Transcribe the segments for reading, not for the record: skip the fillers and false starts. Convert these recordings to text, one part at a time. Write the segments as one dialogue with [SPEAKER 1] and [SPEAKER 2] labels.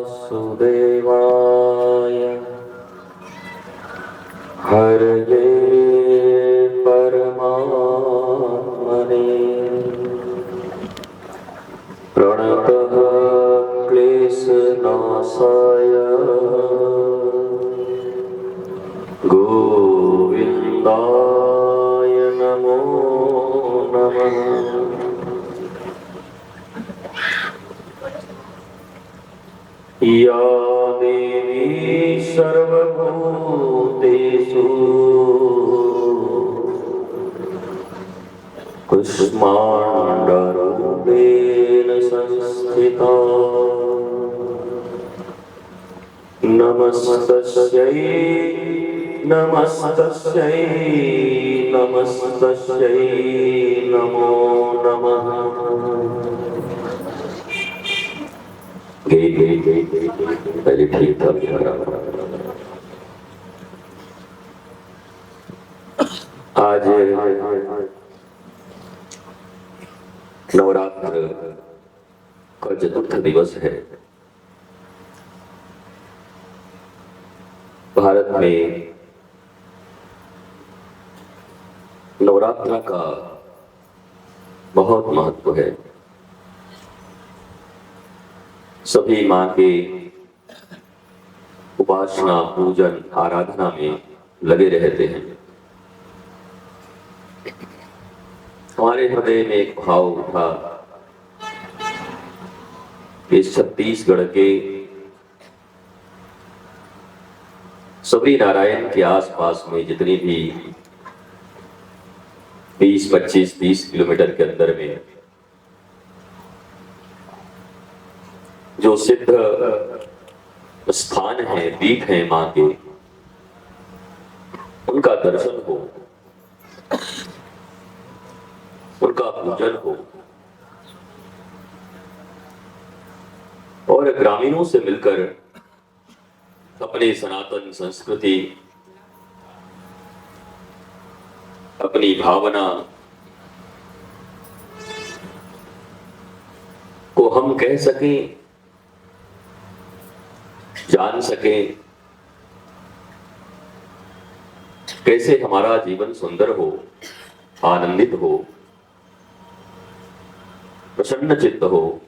[SPEAKER 1] वासुदेवाय हरये परमात्मने प्रणतः क्लेशनाशाय गोविन्दाय नमो नमः। या देवी सर्वभूतेषु कुष्माण्डरूपेण संस्थिता नमस्तस्यै नमस्तस्यै नमस्तस्यै नमो नमः। पहले ठीक था। आज नवरात्र का चतुर्थ दिवस है। भारत में नवरात्र का बहुत महत्व है। सभी माँ के उपासना पूजन आराधना में लगे रहते हैं। हमारे हृदय में एक भाव उठा कि छत्तीसगढ़ के सभी नारायण के आसपास में जितनी भी 20, 25, 30 किलोमीटर के अंदर में जो सिद्ध स्थान है, पीठ है मां के, उनका दर्शन हो, उनका पूजन हो और ग्रामीणों से मिलकर अपनी सनातन संस्कृति, अपनी भावना को हम कह सकें, जान सके, कैसे हमारा जीवन सुंदर हो, आनंदित हो, प्रसन्न चित्त हो,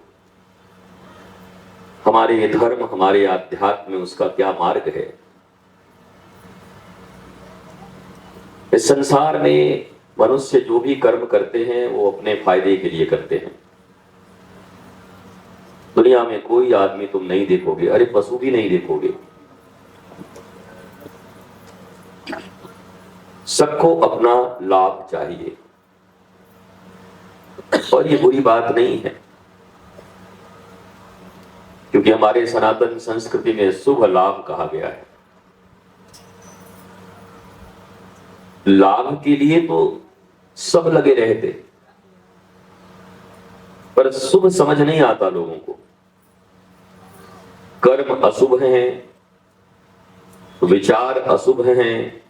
[SPEAKER 1] हमारे धर्म, हमारे आध्यात्म में उसका क्या मार्ग है। इस संसार में मनुष्य जो भी कर्म करते हैं वो अपने फायदे के लिए करते हैं। दुनिया में कोई आदमी तुम नहीं देखोगे, अरे पशु भी नहीं देखोगे, सबको अपना लाभ चाहिए। और ये बुरी बात नहीं है, क्योंकि हमारे सनातन संस्कृति में शुभ लाभ कहा गया है। लाभ के लिए तो सब लगे रहते, पर शुभ समझ नहीं आता लोगों को। कर्म अशुभ हैं, विचार अशुभ हैं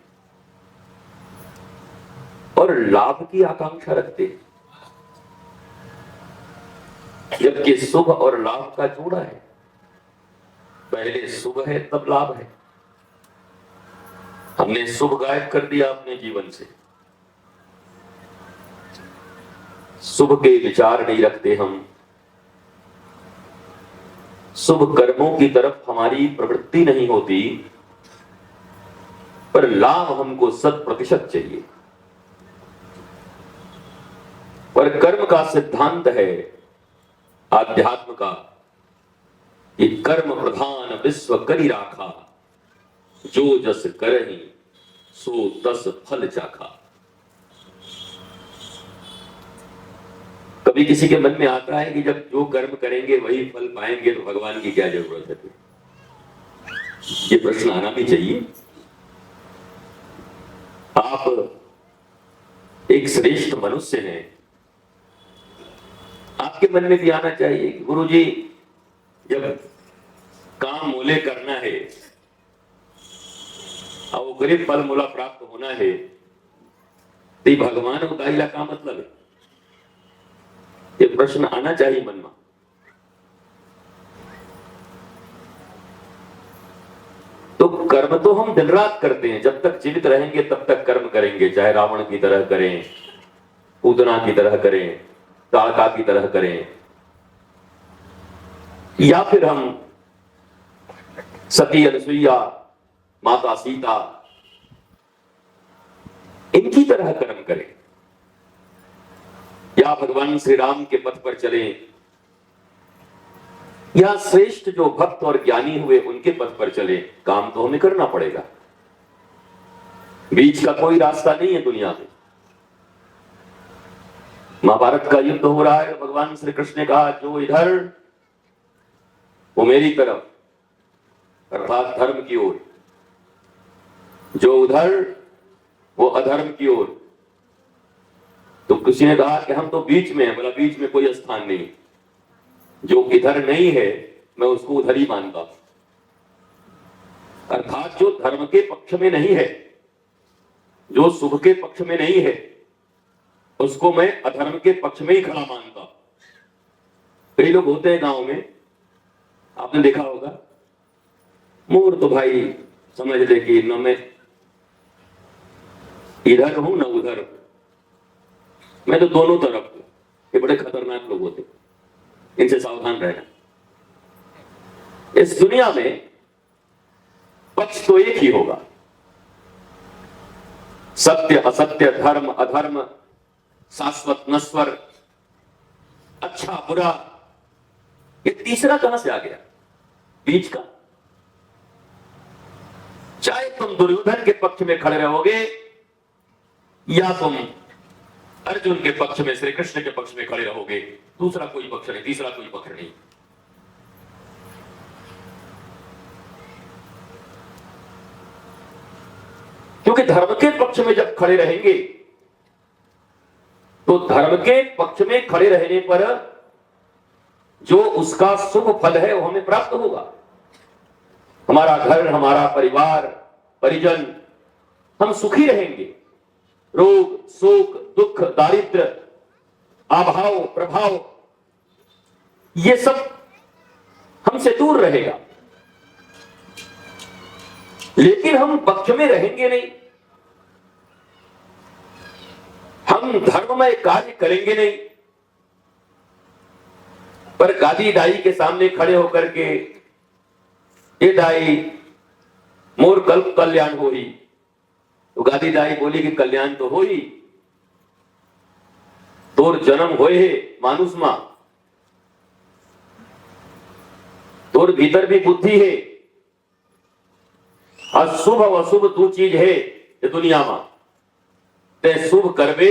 [SPEAKER 1] और लाभ की आकांक्षा रखते, जबकि शुभ और लाभ का जोड़ा है। पहले शुभ है तब लाभ है। हमने शुभ गायब कर दिया अपने जीवन से, शुभ के विचार नहीं रखते हम, शुभ कर्मों की तरफ हमारी प्रवृत्ति नहीं होती, पर लाभ हमको 100% चाहिए। पर कर्म का सिद्धांत है आध्यात्म का कि कर्म प्रधान विश्व करी राखा, जो जस करहि सो तस फल चाखा। कभी किसी के मन में आता है कि जब जो कर्म करेंगे वही फल पाएंगे तो भगवान की क्या जरूरत है? ये प्रश्न आना भी चाहिए। आप एक श्रेष्ठ मनुष्य हैं, आपके मन में भी आना चाहिए कि गुरुजी जब काम मूल्य करना है और वो गरीब फल मूला प्राप्त होना है तो भगवान उदाइला का मतलब है। ये प्रश्न आना चाहिए मन में। तो कर्म तो हम दिन रात करते हैं, जब तक जीवित रहेंगे तब तक कर्म करेंगे, चाहे रावण की तरह करें, पूतना की तरह करें, ताड़का की तरह करें, या फिर हम सती अनुसुईया, माता सीता, इनकी तरह कर्म करें, या भगवान श्री राम के पथ पर चलें, या श्रेष्ठ जो भक्त और ज्ञानी हुए उनके पथ पर चले। काम तो हमें करना पड़ेगा, बीच का कोई रास्ता नहीं है दुनिया में। महाभारत का युद्ध हो रहा है, भगवान श्री कृष्ण ने कहा जो इधर वो मेरी तरफ, अर्थात धर्म की ओर, जो उधर वो अधर्म की ओर। तो किसी ने कहा कि हम तो बीच में हैं, बोला बीच में कोई स्थान नहीं, जो इधर नहीं है मैं उसको उधर ही मानता हूं। अर्थात जो धर्म के पक्ष में नहीं है, जो शुभ के पक्ष में नहीं है, उसको मैं अधर्म के पक्ष में ही खड़ा मानता हूं। कई लोग होते हैं गांव में, आपने देखा होगा, मोर तो भाई समझ ले कि न मैं इधर हूं न उधर हूं, मैं तो दोनों तरफ हूं। ये बड़े खतरनाक लोग होते, इनसे सावधान रहना। इस दुनिया में पक्ष तो एक ही होगा, सत्य असत्य, धर्म अधर्म, शाश्वत नश्वर, अच्छा बुरा। ये तीसरा कहां से आ गया बीच का? चाहे तुम दुर्योधन के पक्ष में खड़े रहोगे या तुम अर्जुन के पक्ष में, श्री कृष्ण के पक्ष में खड़े रहोगे, दूसरा कोई पक्ष नहीं, तीसरा कोई पक्ष नहीं। क्योंकि धर्म के पक्ष में जब खड़े रहेंगे तो धर्म के पक्ष में खड़े रहने पर जो उसका शुभ फल है वो हमें प्राप्त होगा। हमारा घर, हमारा परिवार, परिजन, हम सुखी रहेंगे। रोग, शोक, दुख, दारिद्र, अभाव, प्रभाव, ये सब हमसे दूर रहेगा। लेकिन हम पक्ष में रहेंगे नहीं, हम धर्ममय कार्य करेंगे नहीं, पर गादी दाई के सामने खड़े होकर के, ये दाई मोर कल्प कल्याण हो ही, तो गादी दाई बोली कि कल्याण तो हो ही, तोर जन्म होए है मानुष मां, तोर भीतर भी बुद्धि है, अशुभ और अशुभ दो चीज है ये दुनिया में, ते शुभ करबे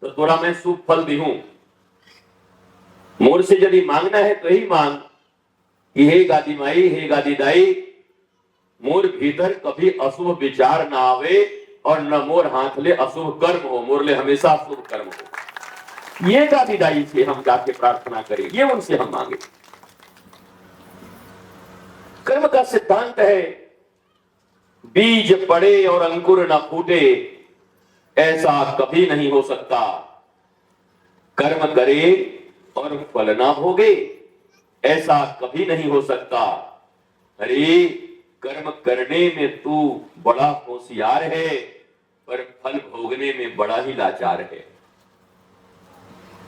[SPEAKER 1] तो तोरा मैं शुभ फल दी हूं। मोर से यदि मांगना है तो यही मांग कि हे गादी माई, हे गादी दाई, मोर भीतर कभी अशुभ विचार ना आवे और न मोर हाथ ले अशुभ कर्म हो, मोर ले हमेशा शुभ कर्म हो। ये गादी दाई से हम जाके प्रार्थना करें, ये उनसे हम मांगे। कर्म का सिद्धांत है बीज पड़े और अंकुर ना फूटे, ऐसा कभी नहीं हो सकता। कर्म करे और फल ना भोगे, ऐसा कभी नहीं हो सकता। अरे कर्म करने में तू बड़ा होशियार है, पर फल भोगने में बड़ा ही लाचार है।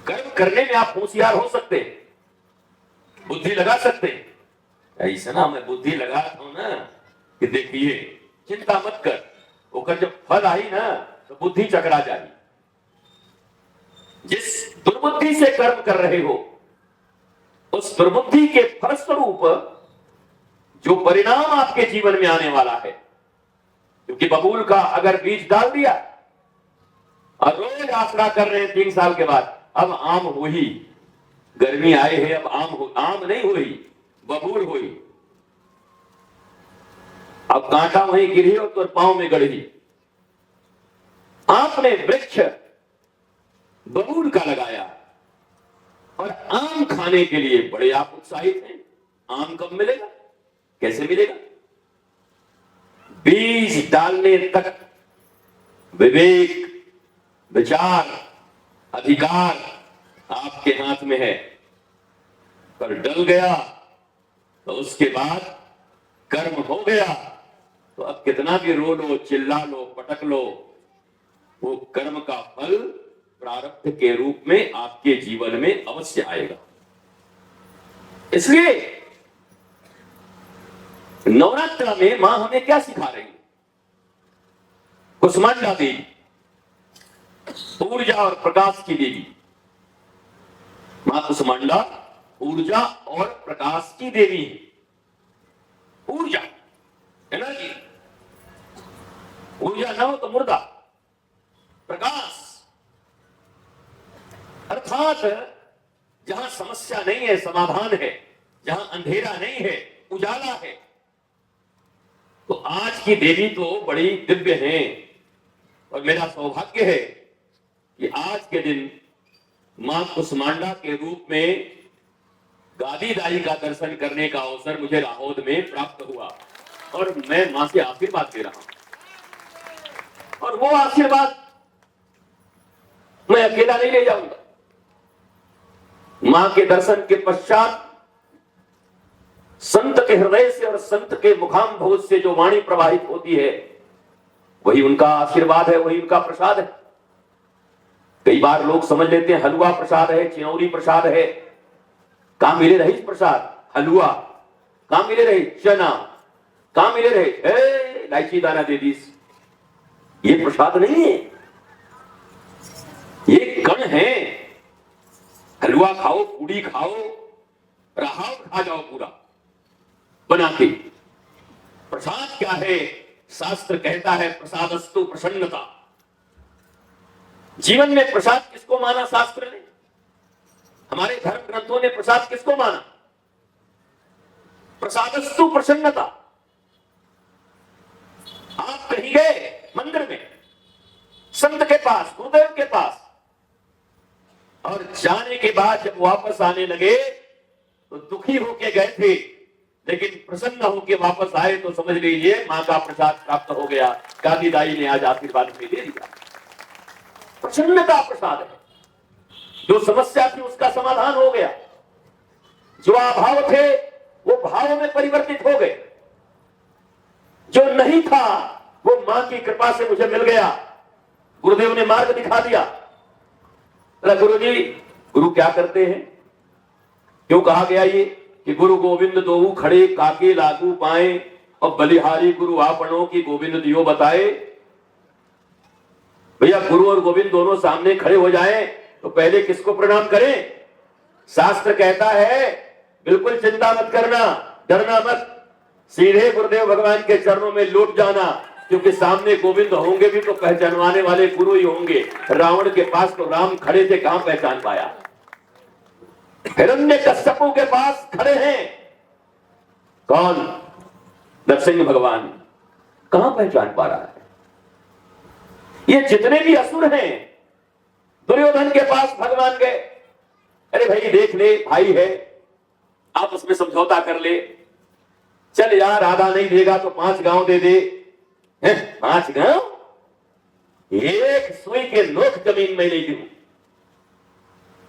[SPEAKER 1] कर्म करने में आप होशियार हो सकते हैं, बुद्धि लगा सकते हैं। ऐसा ना मैं बुद्धि लगाता हूं ना कि देखिए चिंता मत कर, होकर जब फल आई ना तो बुद्धि चकरा जाएगी। जिस दुर्बुद्धि से कर्म कर रहे हो, उस दुर्बुद्धि के फलस्वरूप जो परिणाम आपके जीवन में आने वाला है, क्योंकि बबूल का अगर बीज डाल दिया और रोज आसरा कर रहे हैं 3 साल के बाद, अब आम हुई, गर्मी आए है अब आम नहीं हुई, बबूल हुई। अब कांटा वहीं गिरी और तो पांव में गड़ी। आपने वृक्ष बबूल का लगाया और आम खाने के लिए बड़े आप उत्साहित हैं। आम कब मिलेगा, कैसे मिलेगा? बीज डालने तक विवेक, विचार, अधिकार आपके हाथ में है, पर डल गया तो उसके बाद कर्म हो गया तो अब कितना भी रो लो, चिल्ला लो, पटक लो, वो कर्म का फल प्रारब्ध के रूप में आपके जीवन में अवश्य आएगा। इसलिए नवरात्र में मां हमें क्या सिखा रही है? कुसुमांडा देवी, ऊर्जा और प्रकाश की देवी। मां कुसुमांडा ऊर्जा और प्रकाश की देवी है। ऊर्जा, एनर्जी, ऊर्जा न हो तो मुर्दा। प्रकाश अर्थात जहां समस्या नहीं है समाधान है, जहां अंधेरा नहीं है उजाला है। तो आज की देवी तो बड़ी दिव्य हैं और मेरा सौभाग्य है कि आज के दिन मां कुसुमांडा के रूप में गादीदाई का दर्शन करने का अवसर मुझे लाहौद में प्राप्त हुआ और मैं मां से आशीर्वाद दे रहा हूं। और वो आशीर्वाद मैं अकेला नहीं ले जाऊंगा। मां के दर्शन के पश्चात संत के हृदय से और संत के मुखाम्भोज से जो वाणी प्रवाहित होती है वही उनका आशीर्वाद है, वही उनका प्रसाद है। कई बार लोग समझ लेते हैं हलवा प्रसाद है, चिनौरी प्रसाद है। कहां मिले रही प्रसाद? हलवा कहां मिले रही? चना कहां मिले रहे? इलायची दाना दे दीस। ये प्रसाद नहीं है, ये कण है। हलवा खाओ, पूड़ी खाओ, रहाव खा जाओ पूरा बना के। प्रसाद क्या है? शास्त्र कहता है प्रसादस्तु प्रसन्नता। जीवन में प्रसाद किसको माना शास्त्र ने? हमारे धर्म ग्रंथों ने प्रसाद किसको माना? प्रसादस्तु प्रसन्नता। आप कहीं गए मंदिर में, संत के पास, गुरुदेव के पास, और जाने के बाद जब वापस आने लगे तो दुखी होके गए थे, लेकिन प्रसन्न होके वापस आए तो समझ लीजिए मां का प्रसाद प्राप्त हो गया। गादीदाई ने आज आशीर्वाद में दे दिया। प्रसन्नता प्रसाद है। जो समस्या थी उसका समाधान हो गया, जो अभाव थे वो भाव में परिवर्तित हो गए, जो नहीं था वो मां की कृपा से मुझे मिल गया। गुरुदेव ने मार्ग दिखा दिया। गुरु जी, गुरु क्या करते हैं? क्यों कहा गया ये कि गुरु गोविंद दोऊ खड़े काके लागू पाए और बलिहारी गुरु आपनों की गोविंद दियो बताए। भैया गुरु और गोविंद दोनों सामने खड़े हो जाएं तो पहले किसको प्रणाम करें? शास्त्र कहता है बिल्कुल चिंता मत करना, डरना मत, सीधे गुरुदेव भगवान के चरणों में लौट जाना, क्योंकि सामने गोविंद होंगे भी तो पहचानवाने वाले गुरु ही होंगे। रावण के पास तो राम खड़े थे, कहां पहचान पाया? हिरण्यकश्यपु के पास खड़े हैं कौन? नरसिंह भगवान, कहां पहचान पा रहा है? ये जितने भी असुर हैं दुर्योधन के पास भगवान गए, अरे भाई देख ले, भाई है, आपस में समझौता कर ले, चल यार आधा नहीं देगा तो 5 गांव दे दे। 5 गांव? एक सुई के नोक जमीन में नहीं दूं,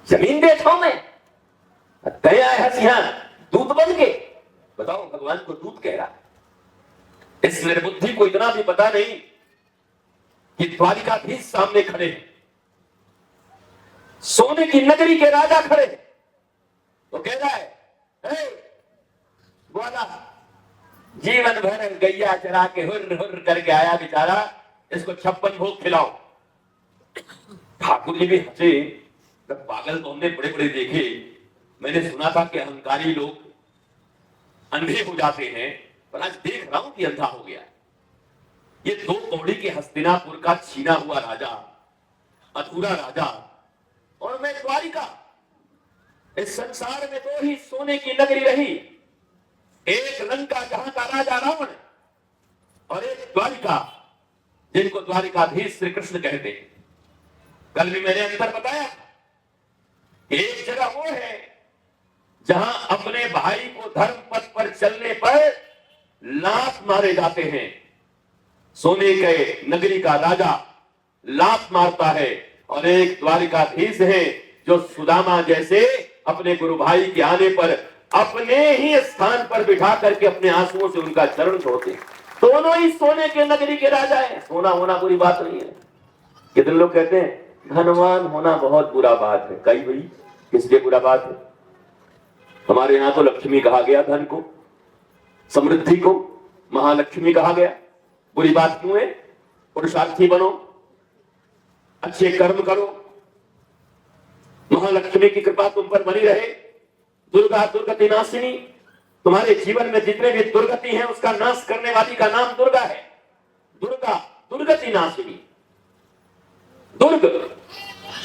[SPEAKER 1] जमीन देता हूं मैं। गया है सिंह दूत बन के, बताओ भगवान को दूत कह रहा है। इस निर्बुद्धि को इतना भी पता नहीं कि द्वारिकाधीश सामने खड़े हैं, सोने की नगरी के राजा खड़े हैं, तो कह रहा है बोला जीवन भर गैया चरा के हुर्र हुर्र करके आया बेचारा, इसको 56 भोग खिलाओ। ठाकुर जी भी हंसे, पागल तो हमने बड़े बड़े देखे, मैंने सुना था कि अहंकारी लोग अंधे हो जाते हैं, पर आज देख रहा हूं कि अंधा हो गया। ये 2 कौड़ी के हस्तिनापुर का छीना हुआ राजा, अधूरा राजा, और मैं द्वारिका। इस संसार में 2 ही सोने की नगरी रही, एक लंका जहां का राजा रावण और एक द्वारिका जिनको द्वारिकाधीश श्री कृष्ण कहते हैं। कल भी मैंने अंतर बताया, एक जगह वो है जहां अपने भाई को धर्म पथ पर चलने पर लात मारे जाते हैं। सोने के नगरी का राजा लात मारता है, और एक द्वारिकाधीश है जो सुदामा जैसे अपने गुरु भाई के आने पर अपने ही स्थान पर बिठा करके अपने आंसुओं से उनका चरण धोते। दोनों ही सोने के नगरी के राजा हैं। सोना होना बुरी बात नहीं है। कितने लोग कहते हैं धनवान होना बहुत बुरा बात है। कई भाई किस लिए बुरा बात है? हमारे यहां तो लक्ष्मी कहा गया, धन को, समृद्धि को महालक्ष्मी कहा गया। बुरी बात क्यों है? पुरुषार्थी बनो, अच्छे कर्म करो, महालक्ष्मी की कृपा तुम पर बनी रहे। दुर्गा दुर्गति नाशिनी, तुम्हारे जीवन में जितने भी दुर्गति हैं उसका नाश करने वाली का नाम दुर्गा है। दुर्गा दुर्गति नाशिनी। दुर्ग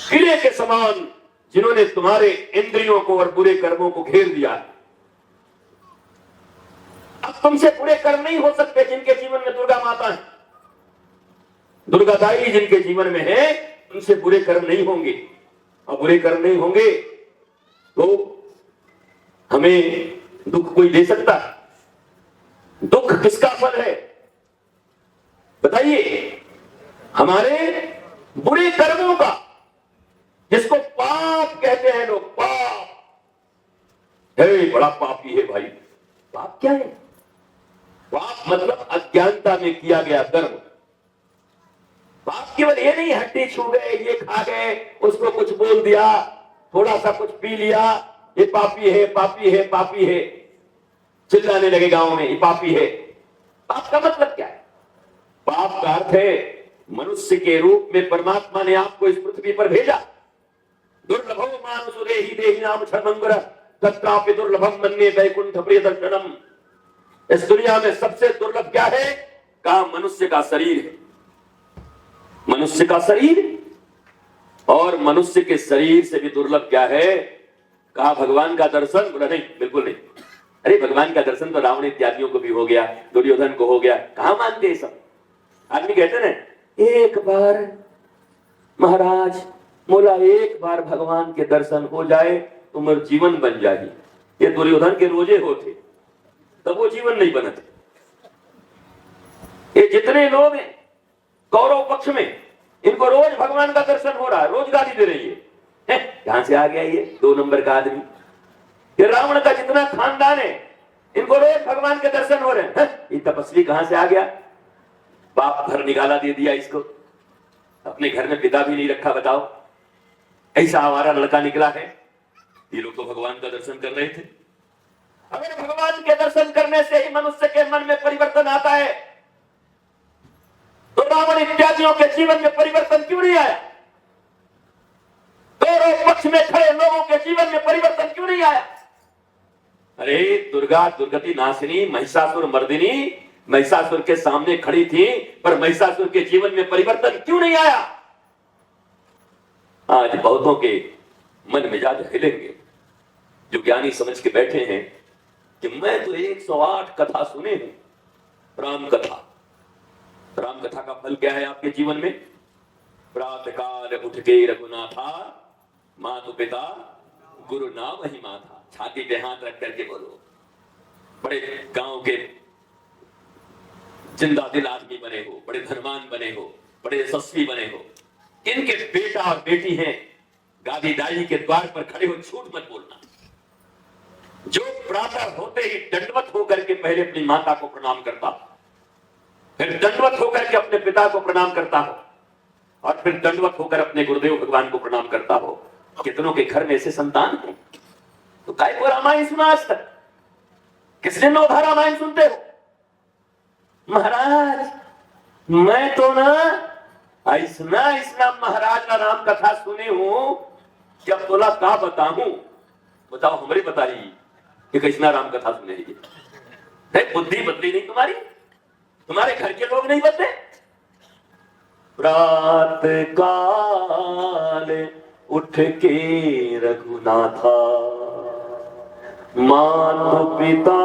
[SPEAKER 1] किले के समान जिन्होंने तुम्हारे इंद्रियों को और बुरे कर्मों को घेर दिया। अब तुमसे बुरे कर्म नहीं हो सकते जिनके जीवन में दुर्गा माता है। दुर्गादाई जिनके जीवन में है उनसे बुरे कर्म नहीं होंगे। और बुरे कर्म नहीं होंगे तो हमें दुख कोई दे सकता है? दुख किसका फल है बताइए? हमारे बुरे कर्मों का, जिसको पाप कहते हैं लोग। पाप है, बड़ा पापी है भाई। पाप क्या है? पाप मतलब अज्ञानता में किया गया कर्म। पाप केवल ये नहीं हड्डी छू गए, ये खा गए, उसको कुछ बोल दिया, थोड़ा सा कुछ पी लिया, ये पापी है, पापी है, पापी है, चिल्लाने लगे गांव में, ये पापी है। पाप का मतलब क्या है? पाप का अर्थ है मनुष्य के रूप में परमात्मा ने आपको इस पृथ्वी पर भेजा। दुर्लभो मानुषो देहि देहि नाम क्षणमंगुर तत्रापि दुर्लभम मन्ये वैकुंठ प्रिय दर्शनम। इस दुनिया में सबसे दुर्लभ क्या है? कहा मनुष्य का शरीर है। मनुष्य का शरीर। और मनुष्य के शरीर से भी दुर्लभ क्या है? कहा भगवान का दर्शन। बोला नहीं, बिल्कुल नहीं। अरे भगवान का दर्शन तो रावण इत्यादियों को भी हो गया, दुर्योधन को हो गया, कहां मानते हैं सब? आदमी कहते ना एक बार महाराज मोला एक बार भगवान के दर्शन हो जाए तो मेरा जीवन बन जाए। ये दुर्योधन के रोजे होते तब वो जीवन नहीं बनते। ये जितने लोग हैं कौरव पक्ष में, इनको रोज भगवान का दर्शन हो रहा है, रोज गाली दे रही है। कहां से आ गया ये 2 नंबर का आदमी? ये रावण का जितना खानदान है इनको रोज भगवान के दर्शन हो रहे हैं। ये तपस्वी कहां से आ गया? बाप घर निकाला दे दिया इसको, अपने घर में पिता भी नहीं रखा। बताओ ऐसा हमारा लड़का निकला है। ये लोग तो भगवान का दर्शन कर रहे थे। अगर भगवान के दर्शन करने से ही मनुष्य के मन में परिवर्तन आता है तो रावण इत्यादियों के जीवन में परिवर्तन क्यों नहीं आया? दोनों पक्ष में खड़े लोगों के जीवन में परिवर्तन क्यों नहीं आया? अरे दुर्गा दुर्गति नाशिनी महिषासुर मर्दिनी महिषासुर के सामने खड़ी थी, पर महिषासुर के जीवन में परिवर्तन क्यों नहीं आया? आज बहुतों के मन मिजाज हिलेंगे जो ज्ञानी समझ के बैठे हैं कि मैं तो 108 कथा सुने हूं। राम कथा। राम कथा का फल क्या है आपके जीवन में? प्रातःकाल उठ के रघुनाथा मातु पिता गुरु नाम ही माथा। छाती पे हाथ रख करके बोलो। बड़े गांव के जिंदा दिल आदमी बने हो, बड़े धनवान बने हो, बड़े यशस्वी बने हो, इनके बेटा और बेटी हैं, गादी दाई के द्वार पर खड़े हो, झूठ मत बोलना। जो प्रातः होते ही दंडवत होकर के पहले अपनी माता को प्रणाम करता हो, फिर दंडवत होकर के अपने पिता को प्रणाम करता हो, और फिर दंडवत होकर अपने गुरुदेव भगवान को प्रणाम करता हो। कितनों के घर में ऐसे संतान हैं? तो काय को रामायण सुना आज तक? किसने नौधा रामायण सुनते हो? महाराज मैं तो ना ऐसा महाराज का राम कथा सुने हूं कि अब तोला का बताऊं। बताओ हमारी बताइए कि कैसना राम कथा सुने है? बुद्धि बदली नहीं तुम्हारी? तुम्हारे घर के लोग नहीं बदले? प्रात काल उठ के रघुनाथा मातु पिता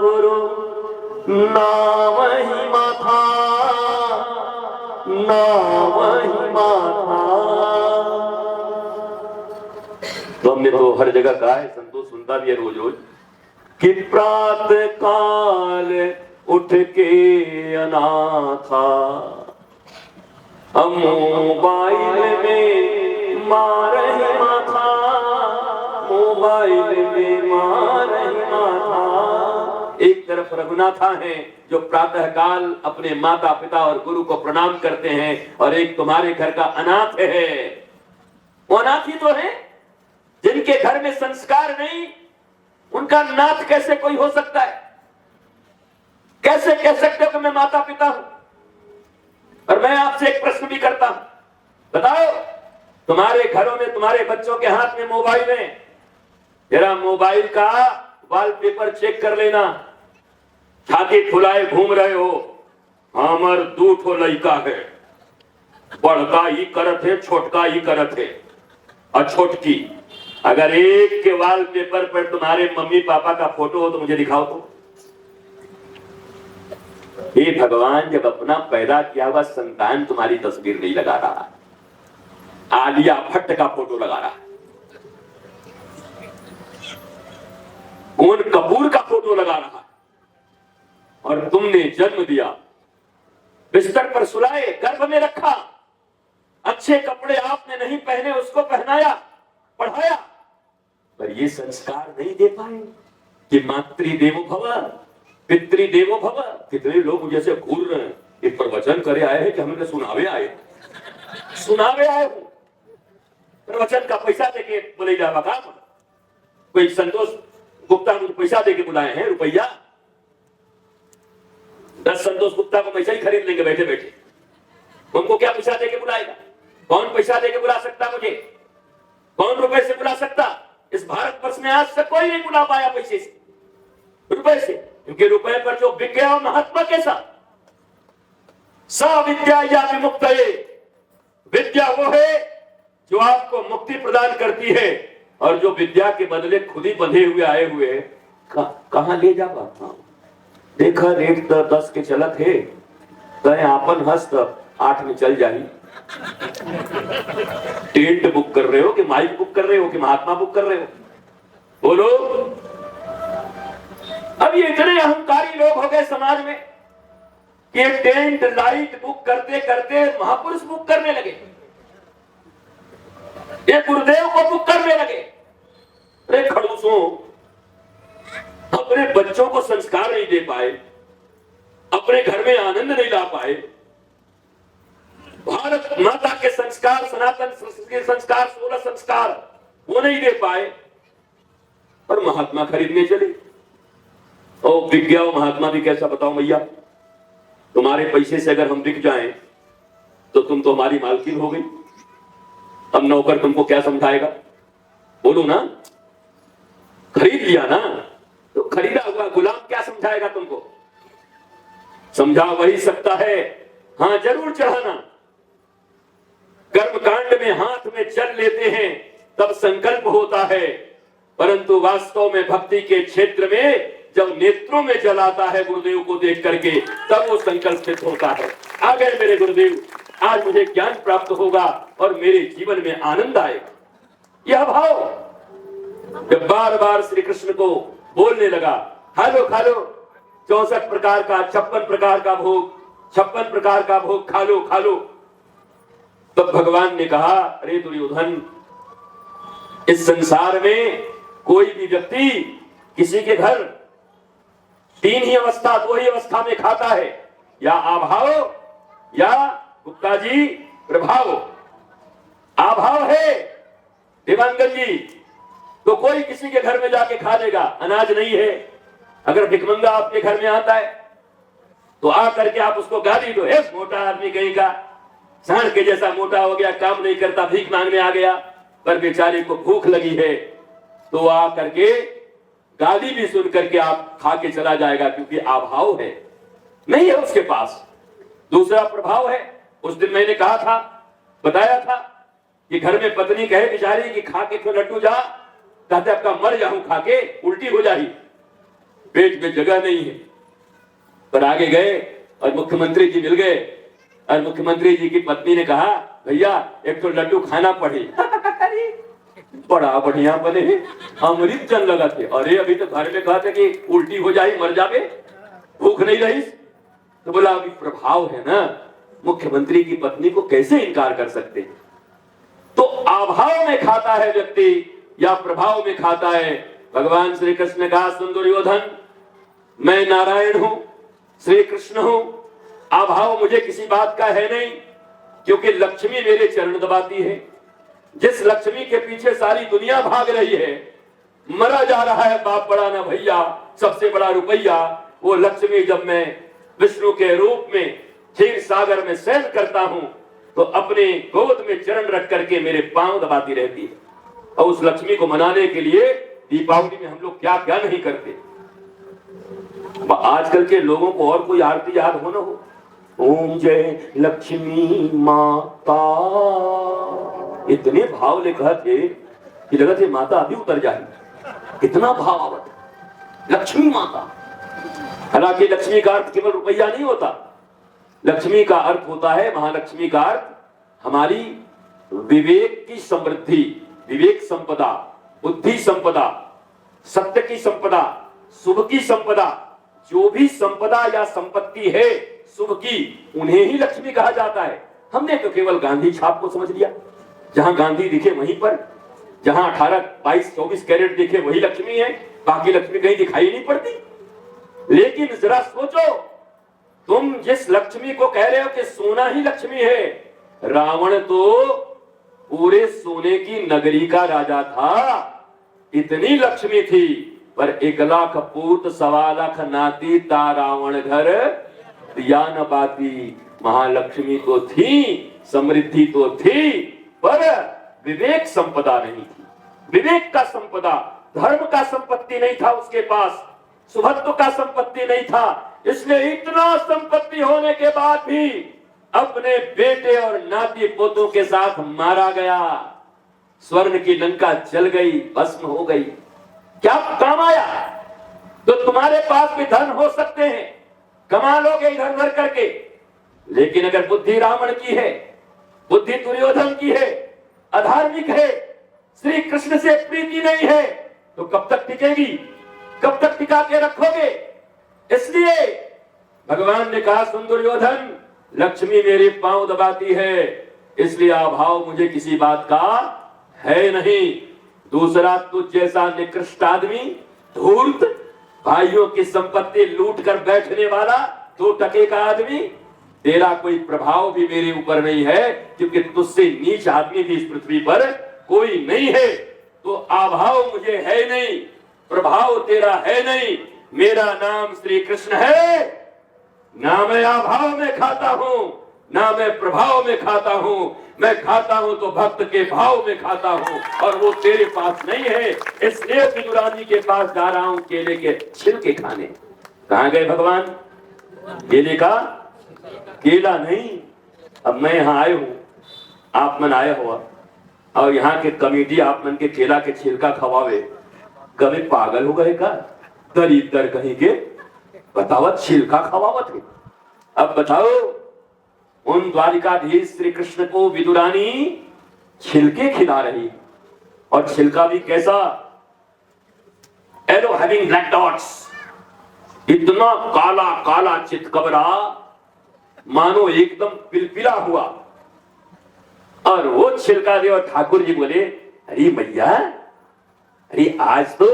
[SPEAKER 1] गुरु नाम ही माथा, नाम ही माथा। तो हमने तो हर जगह कहा है, संतोष सुनता भी है रोज रोज कि प्रात काल उठ के अनाथा मोबाइल में मारे माथा, मोबाइल में मां रहीमा था। एक तरफ रघुनाथा है जो प्रातः काल अपने माता पिता और गुरु को प्रणाम करते हैं, और एक तुम्हारे घर का अनाथ है। वो अनाथ ही तो है जिनके घर में संस्कार नहीं, उनका नाथ कैसे कोई हो सकता है? कैसे कह सकते हो कि मैं माता पिता हूं? और मैं आपसे एक प्रश्न भी करता हूं, बताओ तुम्हारे घरों में तुम्हारे बच्चों के हाथ में मोबाइल है, जरा मोबाइल का वॉलपेपर चेक कर लेना। छाती फुलाए घूम रहे हो, हमर दूठो लड़का है, बड़का ही करत है, छोटका ही करत है, और छोटकी। अगर एक के वॉलपेपर पर तुम्हारे मम्मी पापा का फोटो हो तो मुझे दिखाओ तो। हे भगवान, जब अपना पैदा किया हुआ संतान तुम्हारी तस्वीर नहीं लगा रहा, आलिया भट्ट का फोटो लगा रहा है, कौन कपूर का फोटो लगा रहा है, और तुमने जन्म दिया, बिस्तर पर सुलाए, गर्भ में रखा, अच्छे कपड़े आपने नहीं पहने, उसको पहनाया, पढ़ाया, पर ये संस्कार नहीं दे पाए कि मातृदेवो भव पितृदेवो भव। कितने लोग मुझे से घूर रहे हैं, ये प्रवचन करे आए हैं कि हमने सुनावे आए हूं। प्रवचन का पैसा देके बोले जावा काम। कोई संतोष गुप्ता मुझे पैसा देके बुलाए हैं, रुपया 10 संतोष गुप्ता को पैसा ही खरीद लेंगे बैठे बैठे। उनको क्या पैसा देके बुलाएगा? कौन पैसा देके बुला सकता मुझे? कौन रुपए से बुला सकता? इस भारत वर्ष में आज तक कोई नहीं बुला पाया पैसे से, रुपए से, क्योंकि रुपए पर जो बिक गया महात्मा के साथ। सा विद्या या विमुक्त, विद्या वो है जो आपको मुक्ति प्रदान करती है, और जो विद्या के बदले खुद ही बंधे हुए आए हुए कहां ले जा पाता हूं। देखा रेट तो 10 के चलत है, तय आपन हस्त 8 में चल जाही। टेंट बुक कर रहे हो कि माइक बुक कर रहे हो कि महात्मा बुक कर रहे हो? बोलो। अब ये इतने अहंकारी लोग हो गए समाज में कि टेंट लाइट बुक करते करते महापुरुष बुक करने लगे, ये गुरुदेव को बुक करने लगे। अरे खड़ूसों, अपने बच्चों को संस्कार नहीं दे पाए, अपने घर में आनंद नहीं ला पाए, भारत माता के संस्कार, सनातन संस्कृति के संस्कार, 16 संस्कार वो नहीं दे पाए, और महात्मा खरीदने चले। और बिक गया वो महात्मा भी कैसा, बताओ भैया? तुम्हारे पैसे से अगर हम बिक जाएं तो तुम तो हमारी मालकिन हो गई। अब नौकर तुमको क्या समझाएगा? बोलो ना, खरीद लिया ना, तो खरीदा हुआ गुलाम क्या समझाएगा तुमको? समझा वही सकता है, हाँ जरूर चढ़ाना। कर्मकांड में हाथ में चल लेते हैं तब संकल्प होता है, परंतु वास्तव में भक्ति के क्षेत्र में जब नेत्रों में जल आता है गुरुदेव को देख करके, तब वो संकल्प सिद्ध होता है। आ गए मेरे गुरुदेव, आज मुझे ज्ञान प्राप्त होगा और मेरे जीवन में आनंद आएगा। यह भाव जब बार बार श्री कृष्ण को बोलने लगा, खालो खालो 64 प्रकार का 56 प्रकार का भोग, 56 प्रकार का भोग खालो खालो, तब भगवान ने कहा, अरे दुर्योधन, इस संसार में कोई भी व्यक्ति किसी के घर 3 ही अवस्था, 2 ही अवस्था में खाता है, या अभाव या गुप्ता जी प्रभाव। अभाव है देवांगन जी तो कोई किसी के घर में जाके खा लेगा, अनाज नहीं है। अगर भिखमंगा आपके घर में आता है तो आ करके आप उसको गाली दो, मोटा आदमी कहीं का, सांड के जैसा मोटा हो गया, काम नहीं करता, भीख मांगने आ गया, पर बेचारे को भूख लगी है, तो आ करके गाली भी सुन करके आप खा के चला जाएगा, क्योंकि अभाव है, नहीं है उसके पास। दूसरा प्रभाव है, उस दिन मैंने कहा था, बताया था कि घर में पत्नी कहे बेचारी कि खा के तो लड्डू जा, कहते आपका मर जाऊं खा के, उल्टी हो जाही, पेट में जगह नहीं है। पर आगे गए और मुख्यमंत्री जी मिल गए, और मुख्यमंत्री जी की पत्नी ने कहा, भैया एक तो लड्डू खाना पड़े। बड़ा बढ़िया बने, अमृत जन लगा थे। अरे अभी तो घर में कहा था कि उल्टी हो जाए, मर जावे, भूख नहीं रही। तो बोला अभी प्रभाव है ना, मुख्यमंत्री की पत्नी को कैसे इनकार कर सकते? तो अभाव में खाता है व्यक्ति, या प्रभाव में खाता है। भगवान श्री कृष्ण ने कहा, सुन दुर्योधन, मैं नारायण हूं, श्री कृष्ण हूं, अभाव मुझे किसी बात का है नहीं, क्योंकि लक्ष्मी मेरे चरण दबाती है। जिस लक्ष्मी के पीछे सारी दुनिया भाग रही है, मरा जा रहा है बाप बड़ा ना भैया, सबसे बड़ा रुपया, वो लक्ष्मी जब मैं विष्णु के रूप में क्षीर सागर में शयन करता हूं तो अपने गोद में चरण रख करके मेरे पांव दबाती रहती है। और उस लक्ष्मी को मनाने के लिए दीपावली में हम लोग क्या क्या नहीं करते। आजकल के लोगों को और कोई आरती याद हो ना हो, ओम जय लक्ष्मी माता, इतने भाव लिखा थे कि लगा थे माता अभी उतर जाएगी, इतना भाव आवत लक्ष्मी माता। हालांकि लक्ष्मी का अर्थ केवल रुपया नहीं होता, लक्ष्मी का अर्थ होता है, महालक्ष्मी का अर्थ हमारी विवेक की समृद्धि, विवेक संपदा, बुद्धि संपदा, सत्य की संपदा, शुभ की संपदा। जो भी संपदा या संपत्ति है शुभ की, उन्हें ही लक्ष्मी कहा जाता है। हमने तो केवल गांधी छाप को समझ लिया, जहां गांधी दिखे वहीं पर, जहां 18, 22, 24 कैरेट दिखे वही लक्ष्मी है, बाकी लक्ष्मी कहीं दिखाई नहीं पड़ती। लेकिन जरा सोचो, तुम जिस लक्ष्मी को कह रहे हो कि सोना ही लक्ष्मी है, रावण तो पूरे सोने की नगरी का राजा था, इतनी लक्ष्मी थी, पर 1 लाख पूत 1.25 लाख नाती ता रावण घर दिया न पाती। महालक्ष्मी तो थी, समृद्धि तो थी, पर विवेक संपदा नहीं थी। विवेक का संपदा, धर्म का संपत्ति नहीं था उसके पास, सुभत्व का संपत्ति नहीं था। इसलिए इतना संपत्ति होने के बाद भी अपने बेटे और नाती पोतों के साथ मारा गया। स्वर्ण की लंका जल गई, भस्म हो गई। क्या काम आया? तो तुम्हारे पास भी धन हो सकते हैं, कमा लोगे इधर उधर करके, लेकिन अगर बुद्धि रावण की है, बुद्धि दुर्योधन की है, अधार्मिक है, श्री कृष्ण से प्रीति नहीं है, तो कब तक टिकेगी? कब तक टिका के रखोगे? इसलिए भगवान ने कहा, सुन दुर्योधन, लक्ष्मी मेरे पांव दबाती है, इसलिए अभाव मुझे किसी बात का है नहीं। दूसरा, तुझ जैसा निकृष्ट आदमी, धूर्त, भाइयों की संपत्ति लूट कर बैठने वाला 2 टके का आदमी, तेरा कोई प्रभाव भी मेरे ऊपर नहीं है, क्योंकि तुझसे नीच आदमी भी इस पृथ्वी पर कोई नहीं है। तो अभाव मुझे है नहीं, प्रभाव तेरा है नहीं। मेरा नाम श्री कृष्ण है, ना मैं अभाव में खाता हूं, ना मैं प्रभाव में खाता हूं। मैं खाता हूं तो भक्त के भाव में खाता हूं, और वो तेरे पास नहीं है। इसलिए विदुरानी के पास जा रहा हूं केले के छिलके खाने। कहां गए भगवान? केले का केला नहीं। अब मैं यहां आए हूं, आप मन आए हुआ, और यहाँ के कमेटी आप मन के केला के छिलका खवावे, कभी पागल हो गए का? दरिद्र कहीं के बतावत छिलका खवावत है। अब बताओ, उन द्वारिकाधीश श्री कृष्ण को विदुरानी छिलके खिला रही, और छिलका भी कैसा? एलो हैविंग ब्लैक डॉट्स, इतना काला काला चितकबरा, मानो एकदम पिलपिला हुआ। और वो छिलका दे, और ठाकुर जी बोले, अरे मैया, अरे आज तो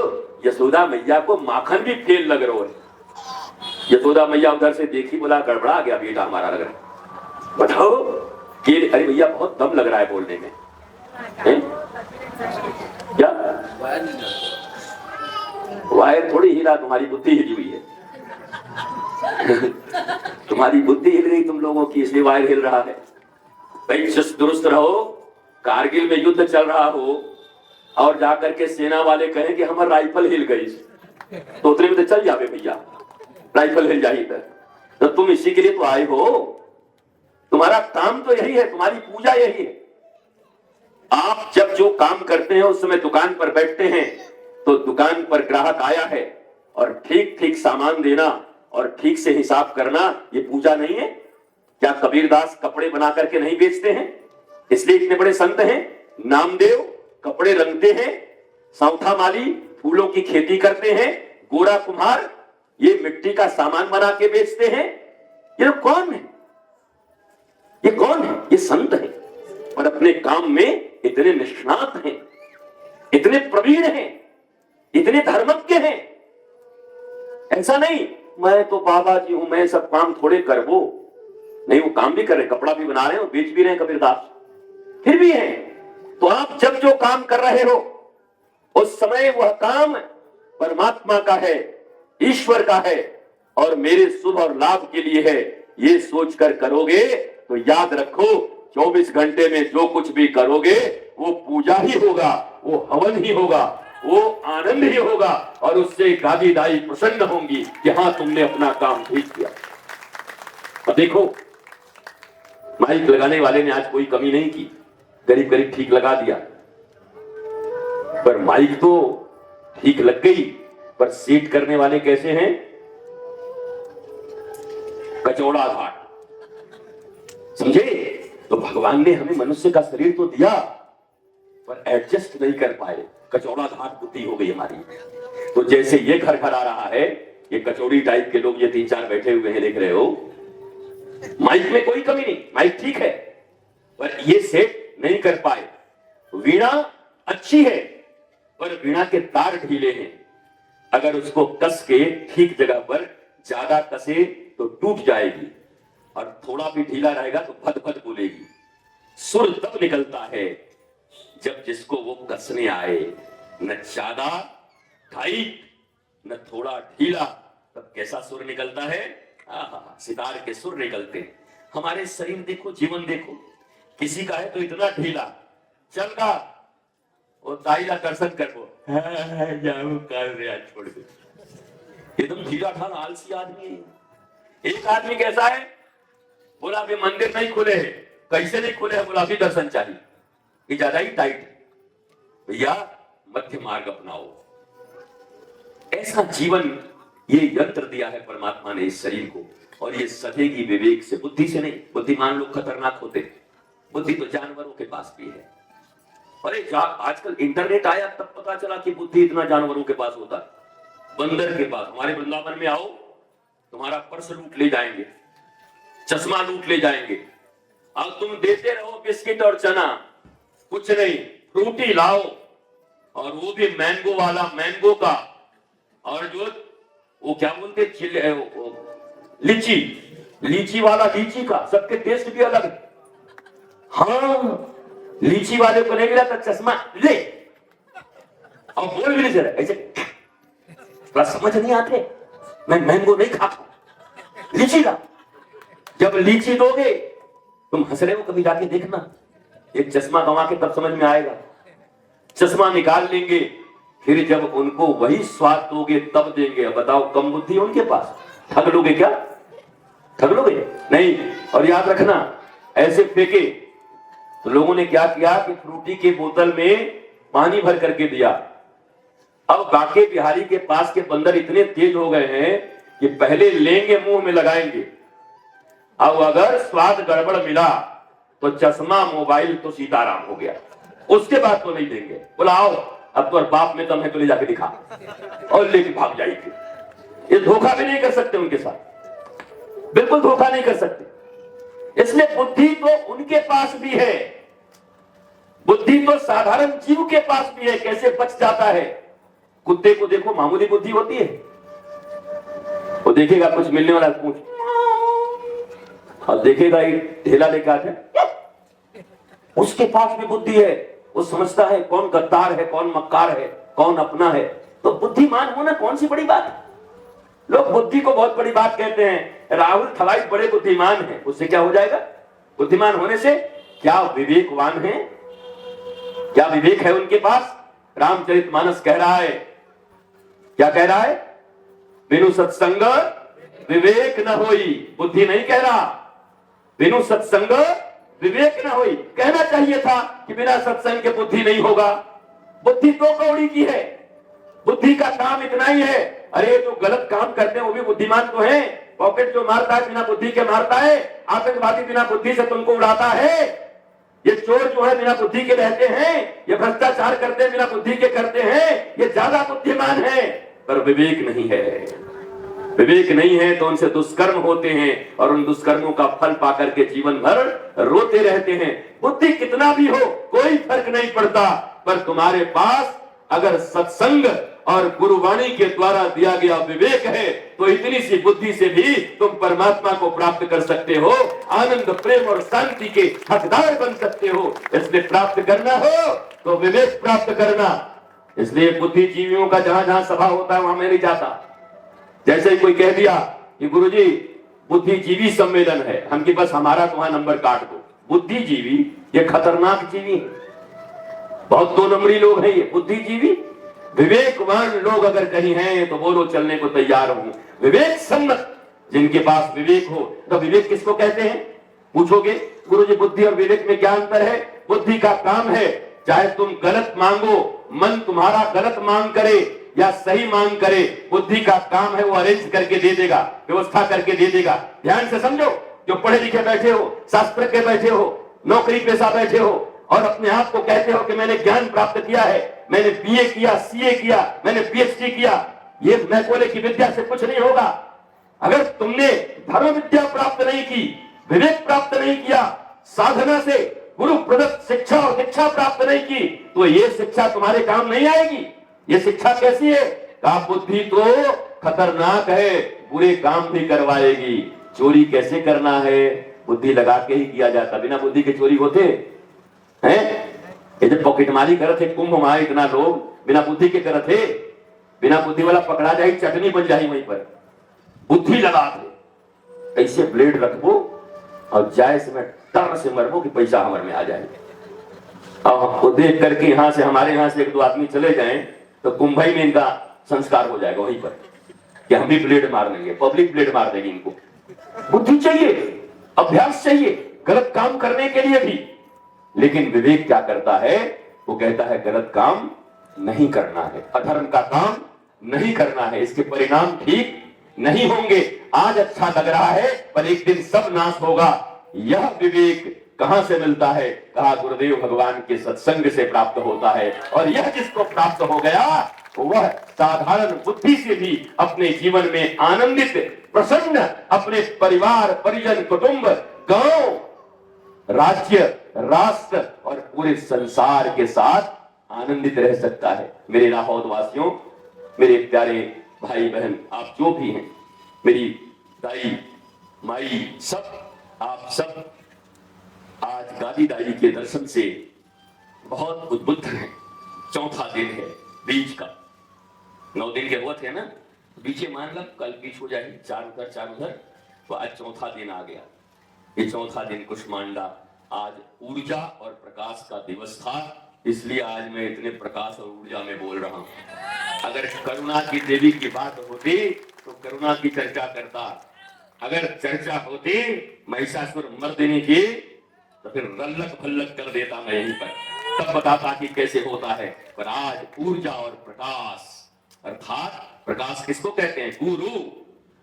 [SPEAKER 1] यशोदा मैया को माखन भी फेल लग रहा है। यशोदा मैया उधर से देखी, बोला गड़बड़ा गया बेटा हमारा लग रहा है। बताओ कि अरे भैया बहुत दम लग रहा है बोलने में, क्या वायर थोड़ी हिला, तुम्हारी बुद्धि हिली हुई है। तुम्हारी बुद्धि हिल गई तुम लोगों की, इसलिए वायर हिल रहा है। भाई चुस्त दुरुस्त रहो। कारगिल में युद्ध चल रहा हो और जाकर के सेना वाले कहें कि हमारी राइफल हिल गई, तो उतने में तो चल जावे भैया, राइफल हिल जाए। तो तुम इसी के लिए तो आए हो, तुम्हारा काम तो यही है, तुम्हारी पूजा यही है। आप जब जो काम करते हैं उस समय दुकान पर बैठते हैं, तो दुकान पर ग्राहक आया है और ठीक ठीक सामान देना और ठीक से हिसाब करना, ये पूजा नहीं है क्या? कबीरदास कपड़े बना करके नहीं बेचते हैं, इसलिए इतने बड़े संत हैं। नामदेव कपड़े रंगते हैं, सौथा माली फूलों की खेती करते हैं, गोरा कुम्हार ये मिट्टी का सामान बना के बेचते हैं। ये कौन है? ये कौन है? ये संत है, और अपने काम में इतने निष्णात हैं, इतने प्रवीण हैं, इतने धर्मज्ञ हैं। ऐसा नहीं मैं तो बाबा जी हूं, मैं सब काम थोड़े कर वो नहीं, वो काम भी कर रहे, कपड़ा भी बना रहे हैं, बेच भी रहे हैं कबीरदास, फिर भी है। तो आप जब जो काम कर रहे हो उस समय वह काम परमात्मा का है, ईश्वर का है और मेरे शुभ और लाभ के लिए है, ये सोचकर करोगे तो याद रखो 24 घंटे में जो कुछ भी करोगे वो पूजा ही होगा, वो हवन ही होगा, वो आनंद ही होगा और उससे दादी दाई प्रसन्न होंगी कि हाँ तुमने अपना काम ठीक किया। अब देखो माइक लगाने वाले ने आज कोई कमी नहीं की, करीब करीब ठीक लगा दिया, पर माइक तो ठीक लग गई, पर सेट करने वाले कैसे हैं? कचौड़ा घाट, समझे? तो भगवान ने हमें मनुष्य का शरीर तो दिया पर एडजस्ट नहीं कर पाए, कचौड़ा घाट बुद्धि हो गई हमारी। तो जैसे ये घर घर आ रहा है, ये कचौड़ी टाइप के लोग ये 3-4 बैठे हुए हैं, देख रहे हो, माइक में कोई कमी नहीं, माइक ठीक है, पर ये सेट नहीं कर पाए। वीणा अच्छी है पर वीणा के तार ढीले हैं, अगर उसको कस के ठीक जगह पर ज्यादा कसे तो टूट जाएगी और थोड़ा भी ढीला रहेगा तो भद भद बोलेगी। सुर तब निकलता है जब जिसको वो कसने आए, न ज्यादा टाइट न थोड़ा ढीला, तब कैसा सुर निकलता है? सितार के सुर निकलते हैं। हमारे शरीर देखो, जीवन देखो, किसी का है तो इतना ढीला चल रहा, वो ताईला दर्शन कर वो जाऊं कर रहा छोड़ दे, एकदम ढीला ढाल आलसी आदमी है। एक आदमी कैसा है? बोला अभी मंदिर नहीं खुले है। कैसे नहीं खुले है? बोला अभी दर्शन चाहिए। ये ज्यादा ही टाइट है। भैया मध्य मार्ग अपनाओ। ऐसा जीवन ये यंत्र दिया है परमात्मा ने इस शरीर को, और ये सधेगी विवेक से, बुद्धि से नहीं। बुद्धिमान लोग खतरनाक होते, बुद्धि तो जानवरों के पास भी है। अरे आजकल इंटरनेट आया तब पता चला कि बुद्धि इतना जानवरों के पास होता है, बंदर के पास। हमारे वृंदावन में आओ, तुम्हारा पर्स लूट ले जाएंगे, चश्मा लूट ले जाएंगे, अब तुम देते रहो बिस्किट और चना, कुछ नहीं, फ्रूटी लाओ, और वो भी मैंगो वाला, मैंगो का, और जो वो क्या बोलते लीची, लीची वाला, लीची का, सबके टेस्ट भी अलग है। हाँ, लीची वाले को नहीं मिला तो चश्मा ले, और बोल भी नहीं जरा ऐसे, समझ नहीं आते, मैं मैंगो नहीं खाता, लीची ला। जब लीची दोगे तुम हंस रहे हो, कभी जाके देखना, एक चश्मा गंवा के तब समझ में आएगा। चश्मा निकाल लेंगे, फिर जब उनको वही स्वाद दोगे तब देंगे। अब बताओ, कम बुद्धि उनके पास, ठग लोगे क्या? ठग लोगे नहीं। और याद रखना, ऐसे फेंके तो लोगों ने क्या किया कि फ्रूटी के बोतल में पानी भर करके दिया। अब बाके बिहारी के पास के बंदर इतने तेज हो गए हैं कि पहले लेंगे, मुंह में लगाएंगे, अब अगर स्वाद गड़बड़ मिला तो चश्मा, मोबाइल तो सीताराम हो गया, उसके बाद तो नहीं देंगे। बोला आओ अब तो बाप में दम है तो ले जाके दिखा, और लेके भाग जाएगी। ये धोखा भी नहीं कर सकते उनके साथ, बिल्कुल धोखा नहीं कर सकते। इसलिए बुद्धि तो उनके पास भी है, बुद्धि तो साधारण जीव के पास भी है। कैसे बच जाता है? कुत्ते को देखो, मामूली बुद्धि होती है, वो देखेगा कुछ मिलने वाला पूछ, और देखेगा एक ढेला लेकर आते, उसके पास भी बुद्धि है, वो समझता है कौन गद्दार है, कौन मक्कार है, कौन अपना है। तो बुद्धिमान होना कौन सी बड़ी बात है? लोग बुद्धि को बहुत बड़ी बात कहते हैं। राहुल थवाई बड़े बुद्धिमान हैं, उससे क्या हो जाएगा? बुद्धिमान होने से क्या विवेकवान है? क्या विवेक है उनके पास? रामचरितमानस कह रहा है, क्या कह रहा है? बिनु सत्संग विवेक न होई। बुद्धि नहीं कह रहा, बिनु सत्संग विवेक न होई। कहना चाहिए था कि बिना सत्संग के बुद्धि नहीं होगा। बुद्धि दो कौड़ी की है, बुद्धि का काम इतना ही है। अरे जो गलत काम करते हैं वो भी बुद्धिमान तो है। पॉकेट जो मारता है बिना बुद्धि के मारता है, आतंकवादी बिना बुद्धि से तुमको उड़ाता है, ये चोर जो है बिना बुद्धि के रहते हैं, ये भ्रष्टाचार करते हैं बिना बुद्धि के करते हैं, ये ज्यादा बुद्धिमान है, पर विवेक नहीं है। विवेक नहीं है तो उनसे दुष्कर्म होते हैं, और उन दुष्कर्मों का फल पाकर के जीवन भर रोते रहते हैं। बुद्धि कितना भी हो कोई फर्क नहीं पड़ता, पर तुम्हारे पास अगर सत्संग और गुरुवाणी के द्वारा दिया गया विवेक है तो इतनी सी बुद्धि से भी तुम परमात्मा को प्राप्त कर सकते हो, आनंद प्रेम और शांति के हकदार बन सकते हो। इसलिए प्राप्त करना हो तो विवेक प्राप्त करना। इसलिए बुद्धिजीवियों का जहां जहां सभा होता है वहां मैं नहीं जाता। जैसे ही कोई कह दिया कि गुरुजी बुद्धिजीवी सम्मेलन है, हम कि बस हमारा तो वहां नंबर काट दो। बुद्धिजीवी ये खतरनाक जीवी है, बहुत दो नंबरी लोग हैं ये बुद्धिजीवी। विवेकवान लोग अगर कहीं हैं तो बोलो चलने को तैयार हूं। विवेक सम्मत जिनके पास विवेक हो। तो विवेक किसको कहते हैं पूछोगे? गुरुजी बुद्धि और विवेक में क्या अंतर है? बुद्धि का काम है चाहे तुम गलत मांगो, मन तुम्हारा गलत मांग करे या सही मांग करे, बुद्धि का काम है वो अरेंज करके दे देगा, व्यवस्था करके दे देगा। ध्यान से समझो, जो पढ़े लिखे बैठे हो, शास्त्र के बैठे हो, नौकरी पेशा बैठे हो और अपने आप को कहते हो कि मैंने ज्ञान प्राप्त किया है, मैंने बीए किया, सीए किया, मैंने पीएचडी किया, ये मैकोले की विद्या से कुछ नहीं होगा। अगर तुमने धर्म विद्या प्राप्त नहीं की, विवेक प्राप्त नहीं किया, साधना से गुरु प्रदत्त शिक्षा और दीक्षा प्राप्त नहीं की, तो ये शिक्षा तुम्हारे काम नहीं आएगी। ये शिक्षा कैसी है? कहा बुद्धि तो खतरनाक है, बुरे काम भी करवाएगी। चोरी कैसे करना है? बुद्धि लगा के ही किया जाता, बिना बुद्धि के चोरी होते हैं? ये जब पॉकेटमारी करे थे कुंभ में इतना लोग बिना बुद्धि के करे थे, बिना बुद्धि वाला पकड़ा जाए चटनी बन जाए वहीं पर। बुद्धि लगा दे, ऐसे ब्लेड रखबो और जाए से मैं टर से मरबो कि पैसा हमारे में आ जाए। अब वो देख करके यहां से हमारे यहां से एक दो आदमी चले जाएं तो कुंभई में इनका संस्कार हो जाएगा वहीं पर कि हम भी ब्लेड मार लेंगे, पब्लिक ब्लेड मार देगी इनको। बुद्धि चाहिए, अभ्यास चाहिए गलत काम करने के लिए भी। लेकिन विवेक क्या करता है? वो कहता है गलत काम नहीं करना है, अधर्म का काम नहीं करना है, इसके परिणाम ठीक नहीं होंगे। आज अच्छा लग रहा है पर एक दिन सब नाश होगा। यह विवेक कहां से मिलता है? कहा गुरुदेव भगवान के सत्संग से प्राप्त होता है। और यह जिसको प्राप्त हो गया वह साधारण बुद्धि से भी अपने जीवन में आनंदित, प्रसन्न, अपने परिवार, परिजन, कुटुंब, गांव, राज्य, राष्ट्र और पूरे संसार के साथ आनंदित रह सकता है। मेरे लाहौर वासियों, मेरे प्यारे भाई बहन, आप जो भी हैं, मेरी दाई माई, सब आप सब आज गादी दाई के दर्शन से बहुत उद्बुद्ध हैं। चौथा दिन है बीच का, 9 दिन के हुए थे ना, बीचे मान लो कल बीच हो जाए, 4 उधर, तो आज चौथा दिन आ गया। ये चौथा दिन कुष्मांडा, आज ऊर्जा और प्रकाश का दिवस था, इसलिए आज मैं इतने प्रकाश और ऊर्जा में बोल रहा हूं। अगर करुणा की देवी की बात होती तो करुणा की चर्चा करता, अगर चर्चा होती महिषासुर मर्दिनी की तो फिर रल्लक भल्लक कर देता मैं यहीं पर, तब बताता कि कैसे होता है। पर आज ऊर्जा और प्रकाश, अर्थात प्रकाश किसको कहते हैं? गुरु।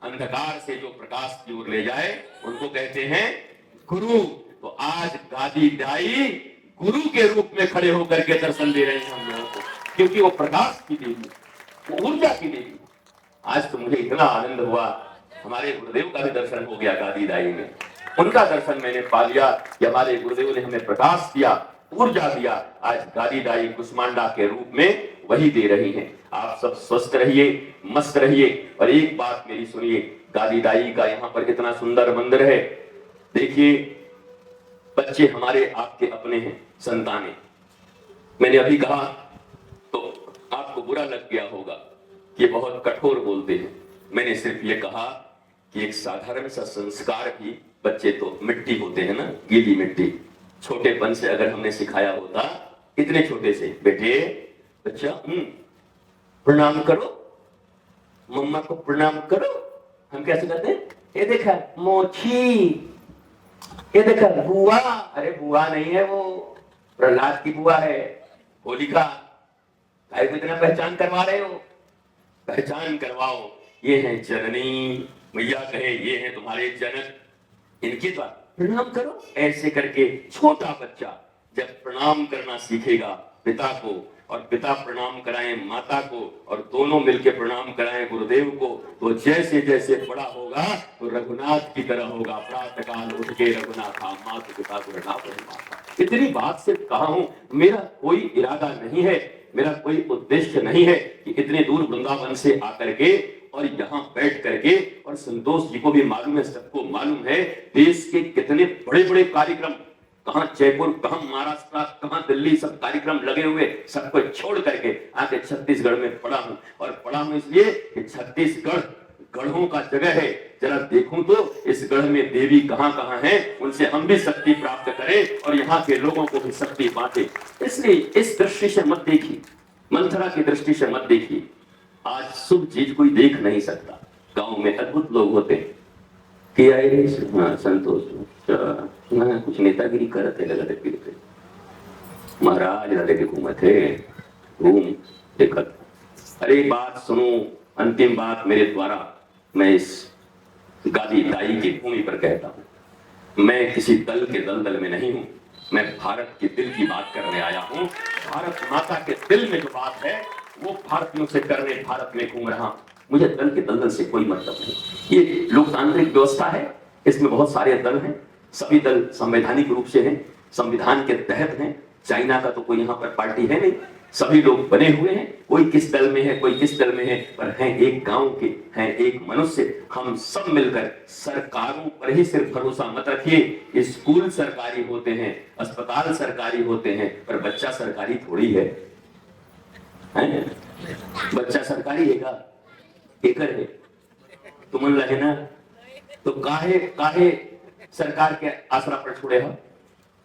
[SPEAKER 1] अंधकार से जो प्रकाश की ओर ले जाए उनको कहते हैं गुरु। तो आज गादी दाई गुरु के रूप में खड़े होकर के दर्शन दे रहे हैं हम लोगों को, क्योंकि वो प्रकाश की देवी, वो ऊर्जा की देवी। आज तो मुझे इतना आनंद हुआ, हमारे गुरुदेव का भी दर्शन हो गया गादी दाई में, उनका दर्शन मैंने पा लिया कि हमारे गुरुदेव ने हमें प्रकाश दिया, ऊर्जा दिया। आज गादी दाई कुष्मांडा के रूप में वही दे रही हैं। आप सब स्वस्थ रहिए, मस्त रहिए। और एक बात मेरी सुनिए, गादी दाई का यहाँ पर कितना सुंदर मंदिर है। देखिए, बच्चे हमारे आपके अपने हैं, संतानें। मैंने अभी कहा तो आपको बुरा लग गया होगा कि बहुत कठोर बोलते हैं। मैंने सिर्फ ये कहा कि एक साधारण सा संस्कार भी, बच्चे तो मिट्टी होते हैं ना, गीली मिट्टी, छोटेपन से अगर हमने सिखाया होता, इतने छोटे से, बेटे बच्चा प्रणाम करो, मम्मा को प्रणाम करो। हम कैसे करते हैं? ये देखा मोची, ये देखा बुआ। अरे बुआ नहीं है वो, प्रहलाद की बुआ है, होलिका। भाई को इतना पहचान करवा रहे हो, पहचान करवाओ। ये है जननी, मैया कहे ये है तुम्हारे जनक, इनके द्वारा प्रणाम करो। ऐसे करके छोटा बच्चा जब प्रणाम करना सीखेगा पिता को, और पिता प्रणाम कराएं माता को, और दोनों मिलकर प्रणाम कराएं गुरुदेव को, तो जैसे जैसे बड़ा होगा तो रघुनाथ की तरह होगा। प्रातःकाल उठ के रघुनाथा, माता पिता को रघुनाथ। इतनी बात सिर्फ कहा हूं, मेरा कोई इरादा नहीं है मेरा कोई उद्देश्य नहीं है कि इतने दूर वृंदावन से आकर के और यहाँ बैठ करके, और संतोष जी को भी मालूम है, सबको मालूम है, देश के कितने बड़े बड़े कार्यक्रम, कहां जयपुर, कहां महाराष्ट्र, कहां दिल्ली, सब कार्यक्रम लगे हुए, सबको छोड़ करके आके छत्तीसगढ़ में पड़ा हूं। और पड़ा हूं इसलिए कि छत्तीसगढ़ गढ़ों का जगह है, जरा देखूं तो इस गढ़ में देवी कहां कहां है, उनसे हम भी शक्ति प्राप्त करें और यहाँ के लोगों को भी शक्ति बांटे। इसलिए इस दृष्टि से मत देखिए, मंथरा की दृष्टि से मत देखिए। आज शुभ चीज कोई देख नहीं सकता। गांव में अद्भुत लोग होते हैं कि आए संतोष कुछ नेतागिरी करते लगते फिरते, महाराज लड़े के घूमते घूम देखत। अरे बात सुनो, अंतिम बात मेरे द्वारा मैं इस गादी दाई की भूमि पर कहता हूं, मैं किसी दल के दलदल में नहीं हूं, मैं भारत के दिल की बात करने आया हूं। भारत माता के दिल में जो बात है वो भारतीयों से करने भारत में घूम रहा हूं। मुझे दल के दलदल से कोई मतलब नहीं। ये लोकतांत्रिक व्यवस्था है, इसमें बहुत सारे दल हैं, सभी दल संवैधानिक रूप से हैं, संविधान के तहत हैं। चाइना का तो कोई यहाँ पर पार्टी है नहीं, सभी लोग बने हुए हैं, कोई किस दल में है, कोई किस दल में है, पर हैं एक गांव के, हैं एक मनुष्य। हम सब मिलकर सरकारों पर ही सिर्फ भरोसा मत रखिए। स्कूल सरकारी होते हैं, अस्पताल सरकारी होते हैं, पर बच्चा सरकारी थोड़ी है, हैं? बच्चा सरकारी है का एकर है तुमन लगे ना, तो काहे काहे सरकार के आसरा पर छोड़े हो?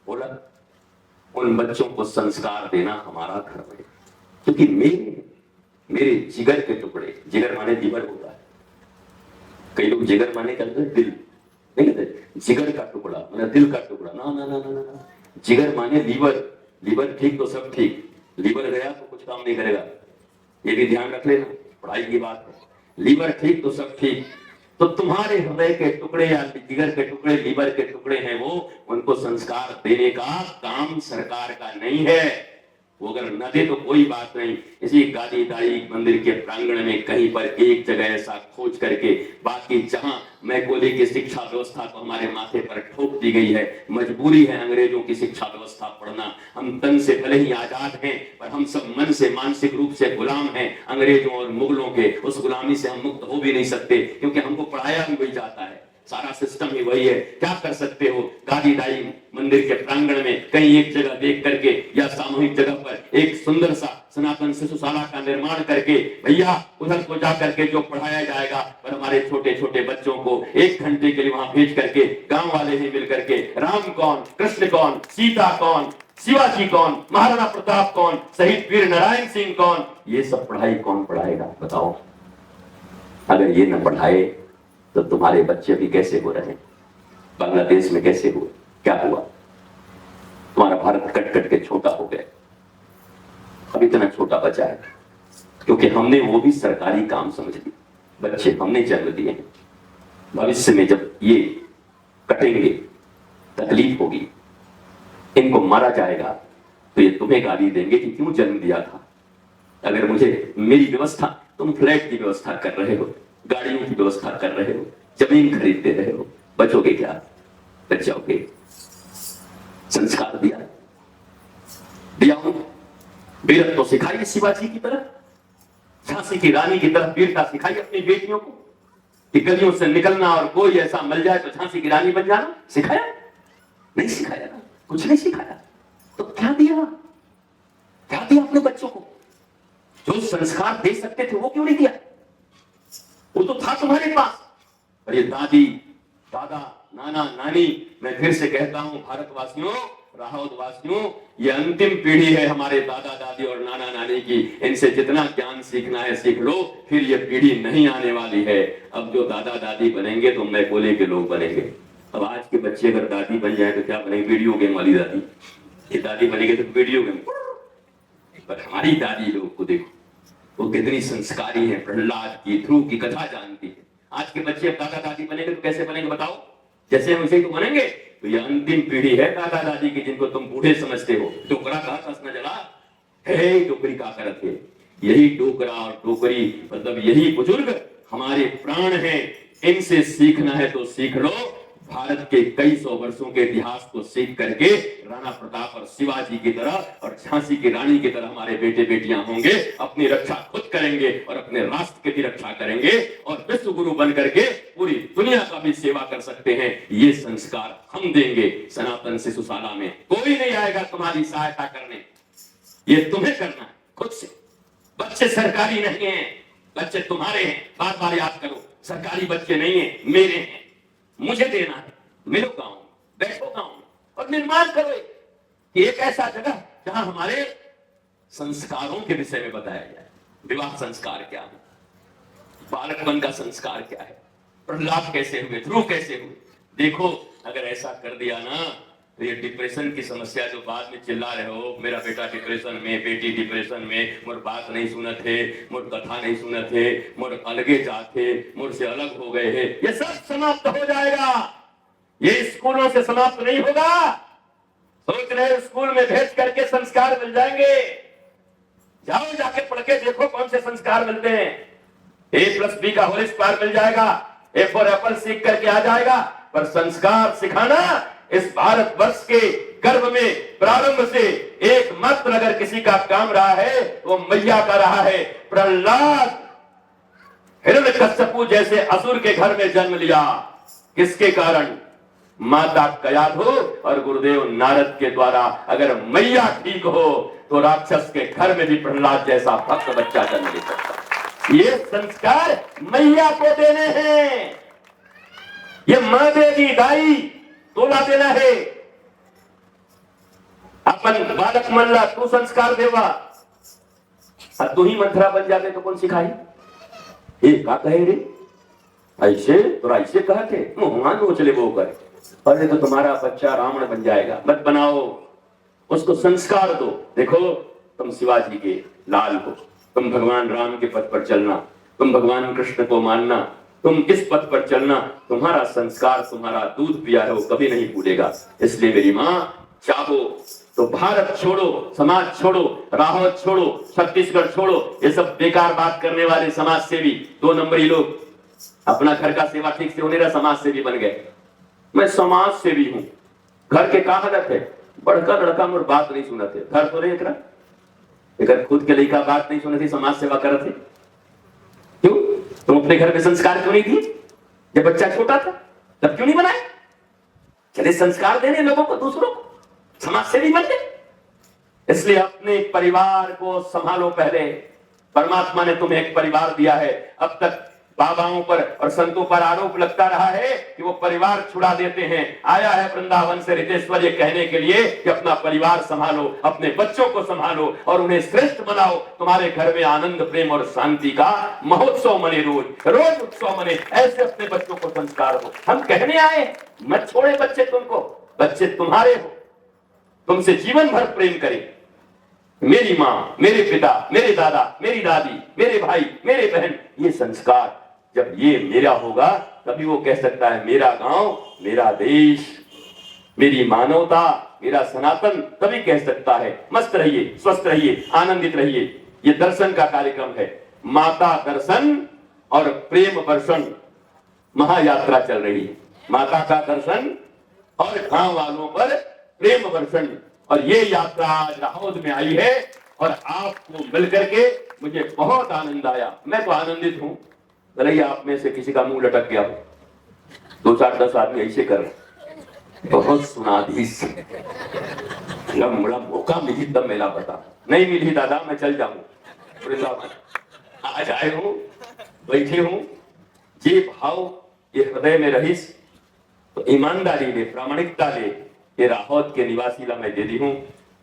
[SPEAKER 1] बोला उन बच्चों को संस्कार देना हमारा धर्म है, क्योंकि मेरे जिगर के टुकड़े, जिगर माने लीवर होता है, कई लोग जिगर माने कहते हैं दिल, नहीं कहते जिगर का टुकड़ा माने दिल का टुकड़ा, ना ना ना ना ना, जिगर माने लीवर। लीवर ठीक तो सब ठीक, लीवर गया तो कुछ काम नहीं करेगा, ये भी ध्यान रख लेना, पढ़ाई की बात है। लीवर ठीक तो सब ठीक, तो तुम्हारे हृदय के टुकड़े या जिगर के टुकड़े, लीवर के टुकड़े हैं वो, उनको संस्कार देने का काम सरकार का नहीं है। वो अगर न दे तो कोई बात नहीं। इसी गादी दाई मंदिर के प्रांगण में कहीं पर एक जगह ऐसा खोज करके, बाकी जहां मैकोले की शिक्षा व्यवस्था को हमारे माथे पर ठोक दी गई है, मजबूरी है अंग्रेजों की शिक्षा व्यवस्था पढ़ना। हम तन से भले ही आजाद हैं, पर हम सब मन से मानसिक रूप से गुलाम हैं अंग्रेजों और मुगलों के। उस गुलामी से हम मुक्त हो भी नहीं सकते, क्योंकि हमको पढ़ाया भी वही जाता है, सारा सिस्टम ही वही है। क्या कर सकते हो? गादी दाई मंदिर के प्रांगण में कहीं एक जगह देख करके या सामूहिक जगह पर एक सुंदर सा सनातन शिशुशाला का निर्माण करके, भैया उधर को जा करके जो पढ़ाया जाएगा, पर हमारे छोटे छोटे बच्चों को 1 घंटे के लिए वहां भेज करके गांव वाले ही मिल करके राम कौन, कृष्ण कौन, सीता कौन, शिवाजी कौन, महाराणा प्रताप कौन, शहीद वीर नारायण सिंह कौन, ये सब पढ़ाई कौन पढ़ाएगा बताओ? अगर ये न पढ़ाए तो तुम्हारे बच्चे भी कैसे हो रहे हैं? बांग्लादेश में कैसे हुए? क्या हुआ? तुम्हारा भारत कट कट के छोटा हो गया, अब इतना छोटा बचा है क्योंकि हमने वो भी सरकारी काम समझ लिया। बच्चे हमने जन्म दिए हैं, भविष्य में जब ये कटेंगे तकलीफ होगी, इनको मारा जाएगा तो ये तुम्हें गाली देंगे कि क्यों जन्म दिया था। अगर मुझे मेरी व्यवस्था, तुम फ्लैट की व्यवस्था कर रहे हो, गाड़ियों की व्यवस्था कर रहे हो, जमीन खरीदते रहे हो, बचोगे क्या? बच जाओगे। संस्कार दिया हूं, वीरत्व तो सिखाइए शिवाजी की तरह, झांसी की रानी की तरह वीरता सिखाइए अपनी बेटियों को कि गलियों से निकलना और कोई ऐसा मिल जाए तो झांसी की रानी बन जाना। सिखाया? नहीं सिखाया ना, कुछ नहीं सिखाया। तो क्या दिया? क्या दिया अपने बच्चों को? जो संस्कार दे सकते थे वो क्यों नहीं दिया? वो तो था तुम्हारे पास। और ये दादी दादा नाना नानी, मैं फिर से कहता हूं भारतवासियों, राहौलवासियों, ये अंतिम पीढ़ी है हमारे दादा दादी और नाना नानी की। इनसे जितना ज्ञान सीखना है सीख लो, फिर ये पीढ़ी नहीं आने वाली है। अब जो दादा दादी बनेंगे तो मैकोले के लोग बनेंगे। अब आज के बच्चे अगर दादी बन जाए तो क्या बनेंगे? वीडियो गेम वाली दादी। ये दादी बनेंगे तो वीडियो गेम। पर हमारी दादी लोग को देखो, वो कितनी संस्कारी है, प्रहलाद की, ध्रुव की कथा जानती है। आज के बच्चे अब दादा दादी बनेंगे तो कैसे बनेंगे बताओ? जैसे हम वैसे तो बनेंगे। तो ये अंतिम पीढ़ी है दादा दादी की, जिनको तुम बूढ़े समझते हो। डोकरा का कस न जला है, डोकरी का करत है। यही डोकरा और डोकरी मतलब यही बुजुर्ग हमारे प्राण हैं। इनसे सीखना है तो सीख लो। भारत के कई सौ वर्षों के इतिहास को सीख करके राणा प्रताप और शिवाजी की तरह और झांसी की रानी की तरह हमारे बेटे बेटियां होंगे, अपनी रक्षा खुद करेंगे और अपने राष्ट्र की भी रक्षा करेंगे और विश्व गुरु बन करके पूरी दुनिया का भी सेवा कर सकते हैं। ये संस्कार हम देंगे सनातन शिशुशाला में। कोई नहीं आएगा तुम्हारी सहायता करने, ये तुम्हें करना है खुद से। बच्चे सरकारी नहीं है, बच्चे तुम्हारे हैं। बार बार याद करो, सरकारी बच्चे नहीं है, मेरे हैं, मुझे देना है। मिलो गांव, बैठो गांव और निर्माण करो कि एक ऐसा जगह जहां हमारे संस्कारों के विषय में बताया जाए। विवाह संस्कार क्या है, बालकपन का संस्कार क्या है, प्रहलाद कैसे हुए, ध्रुव कैसे हुए। देखो अगर ऐसा कर दिया ना तो ये डिप्रेशन की समस्या जो बाद में चिल्ला रहे हो, मेरा बेटा डिप्रेशन में, बेटी डिप्रेशन में, मोर बात नहीं सुने थे, मोर कथा नहीं सुने थे, मोर अलगे जाते, मोर से अलग हो गए हैं, ये सब समाप्त हो जाएगा। ये स्कूलों से समाप्त नहीं होगा। सोच रहे स्कूल में भेज करके संस्कार मिल जाएंगे। जाओ जाके पढ़ के देखो कौन से संस्कार मिलते हैं। A+B का होल स्क्वायर मिल जाएगा, A फॉर एप्पल सीख करके आ जाएगा, पर संस्कार सिखाना इस भारत वर्ष के गर्भ में प्रारंभ से एकमात्र अगर किसी का काम रहा है वो मैया का रहा है। प्रहलाद हिरण्यकश्यपु जैसे असुर के घर में जन्म लिया, किसके कारण? माता कयाधु और गुरुदेव नारद के द्वारा। अगर मैया ठीक हो तो राक्षस के घर में भी प्रहलाद जैसा भक्त बच्चा जन्म ले सकता। ये संस्कार मैया को देने हैं, ये मां देगी, दाई तोला देना है। अपन बालक मनला तू संस्कार देवा, तू ही मंथरा बन जाते तो कौन सिखाई? ए का कहे रे ऐसे तो ऐसे कहते मुंह नोचले वो कर, अरे तो तुम्हारा बच्चा रावण बन जाएगा। मत बनाओ, उसको संस्कार दो। देखो तुम शिवाजी के लाल हो, तुम भगवान राम के पथ पर चलना, तुम भगवान कृष्ण को मानना, तुम इस पथ पर चलना। तुम्हारा संस्कार, तुम्हारा दूध पिया है वो कभी नहीं भूलेगा। इसलिए मेरी मां, चाहो तो भारत छोड़ो, समाज छोड़ो, राहत छोड़ो, छत्तीसगढ़ छोड़ो, ये सब बेकार बात करने वाले समाज सेवी 2 नंबरी लोग अपना घर का सेवा ठीक से होने रहा, समाज सेवी बन गए। मैं समाज सेवी हूं। घर के का हालत है, बड़का लड़का मोर बात नहीं सुनते, घर तो नहीं एक खुद के लड़का बात नहीं सुनते, समाज सेवा करते। क्यों? तुम अपने घर में संस्कार क्यों नहीं दिए? जब बच्चा छोटा था तब क्यों नहीं बनाए? चले संस्कार देने लोगों को, दूसरों को, समाज सेवी बन गए। इसलिए अपने परिवार को संभालो पहले। परमात्मा ने तुम्हें एक परिवार दिया है। अब तक बाबाओं पर और संतों पर आरोप लगता रहा है कि वो परिवार छुड़ा देते हैं। आया है वृंदावन से रितेश्वर ये कहने के लिए कि अपना परिवार संभालो, अपने बच्चों को संभालो और उन्हें श्रेष्ठ बनाओ। तुम्हारे घर में आनंद, प्रेम और शांति का महोत्सव मने, रोज रोज उत्सव मने। ऐसे अपने बच्चों को संस्कार हो। हम कहने आए, मत छोड़े बच्चे तुमको, बच्चे तुम्हारे हो, तुमसे जीवन भर प्रेम करें। मेरी माँ, मेरे पिता, मेरे दादा, मेरी दादी, मेरे भाई, मेरे बहन, ये संस्कार जब ये मेरा होगा तभी वो कह सकता है मेरा गांव, मेरा देश, मेरी मानवता, मेरा सनातन, तभी कह सकता है। मस्त रहिए, स्वस्थ रहिए, आनंदित रहिए। ये दर्शन का कार्यक्रम है। माता दर्शन और प्रेम वर्षण महायात्रा चल रही है। माता का दर्शन और गांव वालों पर प्रेम वर्षण। और ये यात्रा आज राहौद में आई है और आपको मिलकर के मुझे बहुत आनंद आया। मैं तो आनंदित हूं। भले आप में से किसी का मुंह लटक गया हो, 2 4 10 आदमी ऐसे कर रहे, बहुत सुनाधीश मौका मिली तब मेरा पता नहीं मिली दादा, मैं चल जाऊं वृंदावन। आज आए हूं, बैठे हूं, ये भाव ये हृदय में रहीस तो ईमानदारी ले, प्रामाणिकता ले ये राहौद के निवासी ला मैं दे दी हूं।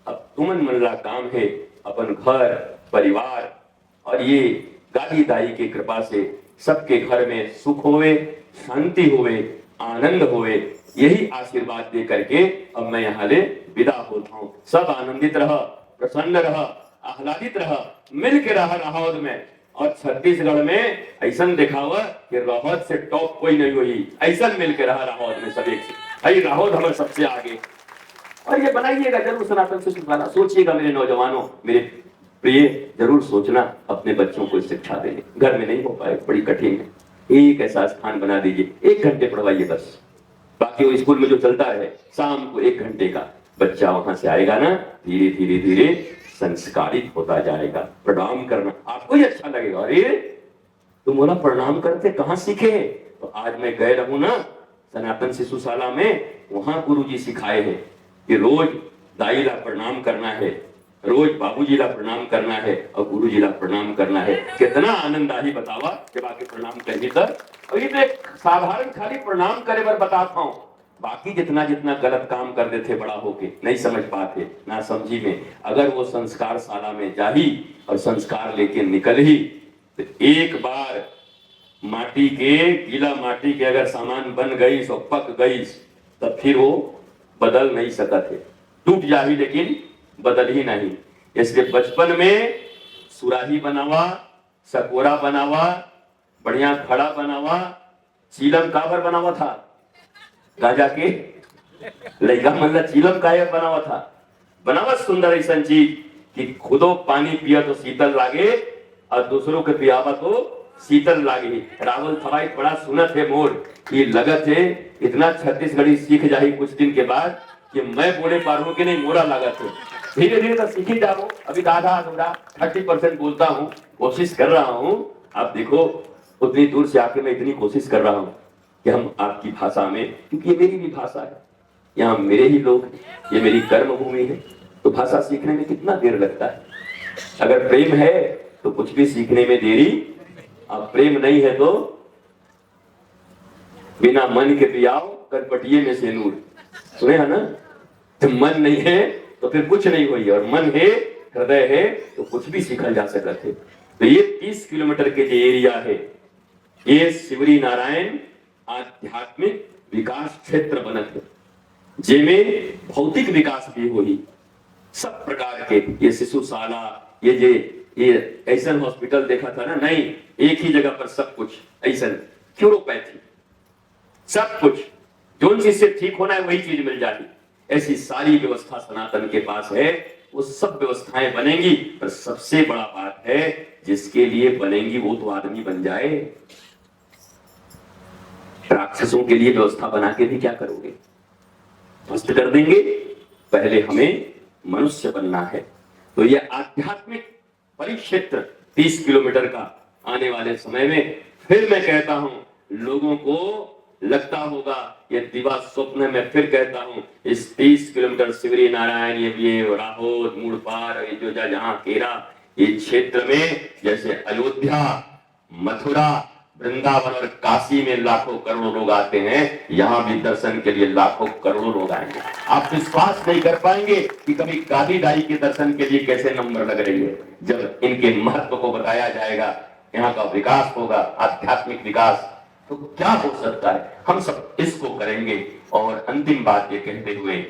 [SPEAKER 1] अब तुमन मनला काम है अपन घर परिवार और ये गादी दाई की कृपा से सबके घर में सुख होवे, शांति होवे, आनंद होवे, यही आशीर्वाद दे करके अब मैं यहाँ ले विदा होता हूँ। सब आनंदित रह, प्रसन्न रह, आह्लादित रह, मिल के रह राहौद में। और छत्तीसगढ़ में ऐसा दिखावा कि राहौद से टॉप कोई नहीं हुई, ऐसा मिल के रहा राहौद में सब एक से। राहौद हमारे सबसे आगे। और ये बनाइएगा जरूर सनातन शिशुशाला। सोचिएगा मेरे नौजवानों, मेरे प्रिय, जरूर सोचना अपने बच्चों को शिक्षा देने। घर में नहीं हो पाए, बड़ी कठिन है। एक ऐसा स्थान बना दीजिए, 1 घंटे पढ़वाइए बस। बाकी वो स्कूल में जो चलता है शाम को 1 घंटे का, बच्चा वहां से आएगा ना, धीरे धीरे धीरे संस्कारित होता जाएगा। प्रणाम करना आपको ही अच्छा लगेगा, अरे तुम बोला प्रणाम करते कहाँ सीखे? तो आज मैं गए रहूं ना सनातन शिशुशाला में, वहां गुरुजी सिखाए हैं कि रोज दाई ला प्रणाम करना है, रोज बाबूजी ला प्रणाम करना है और गुरुजी ला प्रणाम करना है। कितना आनंद आई बतावा कि बाकी प्रणाम कही तर, और ये तो एक साधारण खाली प्रणाम करे बर बताता हूं, बाकी जितना जितना गलत काम कर देते बड़ा होके नहीं समझ पाते, ना समझी में, अगर वो संस्कार शाला में जाही और संस्कार लेके निकल ही, तो एक बार माटी के, गीला माटी के अगर सामान बन गई तो पक गई, तब फिर वो बदल नहीं सकत है, टूट जाही लेकिन बदल ही नहीं। इसलिए बचपन में सुराही बनावा, सकोरा बनावा, बढ़िया खड़ा बनावा, चीलम काबर बनावा था राजा के लड़का मतलब चीलम काहे बनावा था, बनावा सुंदर ऐसा चीज कि खुदो पानी पिया तो शीतल लागे और दूसरों के पियावा तो शीतल लागे। रावल थवाई बड़ा सुनत है मोर कि लगत है इतना छत्तीसगढ़ी सीख जाही कुछ दिन के बाद कि मैं बोले पारू कि नहीं मोरा लागत है, धीरे धीरे तो सीखी जाओ। अभी आधा अधूरा 30% बोलता हूँ, कोशिश कर रहा हूँ। आप देखो उतनी दूर से आके मैं इतनी कोशिश कर रहा हूँ कि हम आपकी भाषा में, क्योंकि ये मेरी भी भाषा है, यहाँ मेरे ही लोग, ये मेरी कर्म भूमि है, तो भाषा सीखने में कितना देर लगता है। अगर प्रेम है तो कुछ भी सीखने में देरी, अब प्रेम नहीं है तो बिना मन के पियाओ करपटिए में से नूर, सुने है ना। तो मन नहीं है तो फिर कुछ नहीं हुई, और मन है, हृदय है तो कुछ भी सीखा जा सकता है। तो ये 30 किलोमीटर के जो एरिया है, ये शिवरी नारायण आध्यात्मिक विकास क्षेत्र बनत है, जेमें भौतिक विकास भी हुई सब प्रकार के। ये शिशुशाला, ये ऐसा हॉस्पिटल देखा था ना, नहीं एक ही जगह पर सब कुछ ऐसा, क्यूरोपैथी सब कुछ, जो चीज से ठीक होना है वही चीज मिल जाती, ऐसी सारी व्यवस्था सनातन के पास है। वो सब व्यवस्थाएं बनेंगी, पर सबसे बड़ा बात है जिसके लिए बनेंगी वो तो आदमी बन जाए। राक्षसों के लिए व्यवस्था बना के भी क्या करोगे, ध्वस्त कर देंगे। पहले हमें मनुष्य बनना है। तो ये आध्यात्मिक परिक्षेत्र 30 किलोमीटर का आने वाले समय में, फिर मैं कहता हूं लोगों को लगता होगा ये दिवा स्वप्न, में फिर कहता हूं इस 30 किलोमीटर शिवरी नारायण, ये राहोद, मूड़पार, ये जो जहां केरा, ये क्षेत्र में जैसे अयोध्या, मथुरा, वृंदावन और काशी में लाखों करोड़ों लोग आते हैं, यहां भी दर्शन के लिए लाखों करोड़ों लोग आएंगे। आप विश्वास नहीं कर पाएंगे कि कभी काली दाई के दर्शन के लिए कैसे नंबर लग रही है। जब इनके महत्व को बताया जाएगा, यहाँ का विकास होगा, आध्यात्मिक विकास, तो क्या हो सकता है, हम सब इसको करेंगे। और अंतिम बात ये कहते हुए,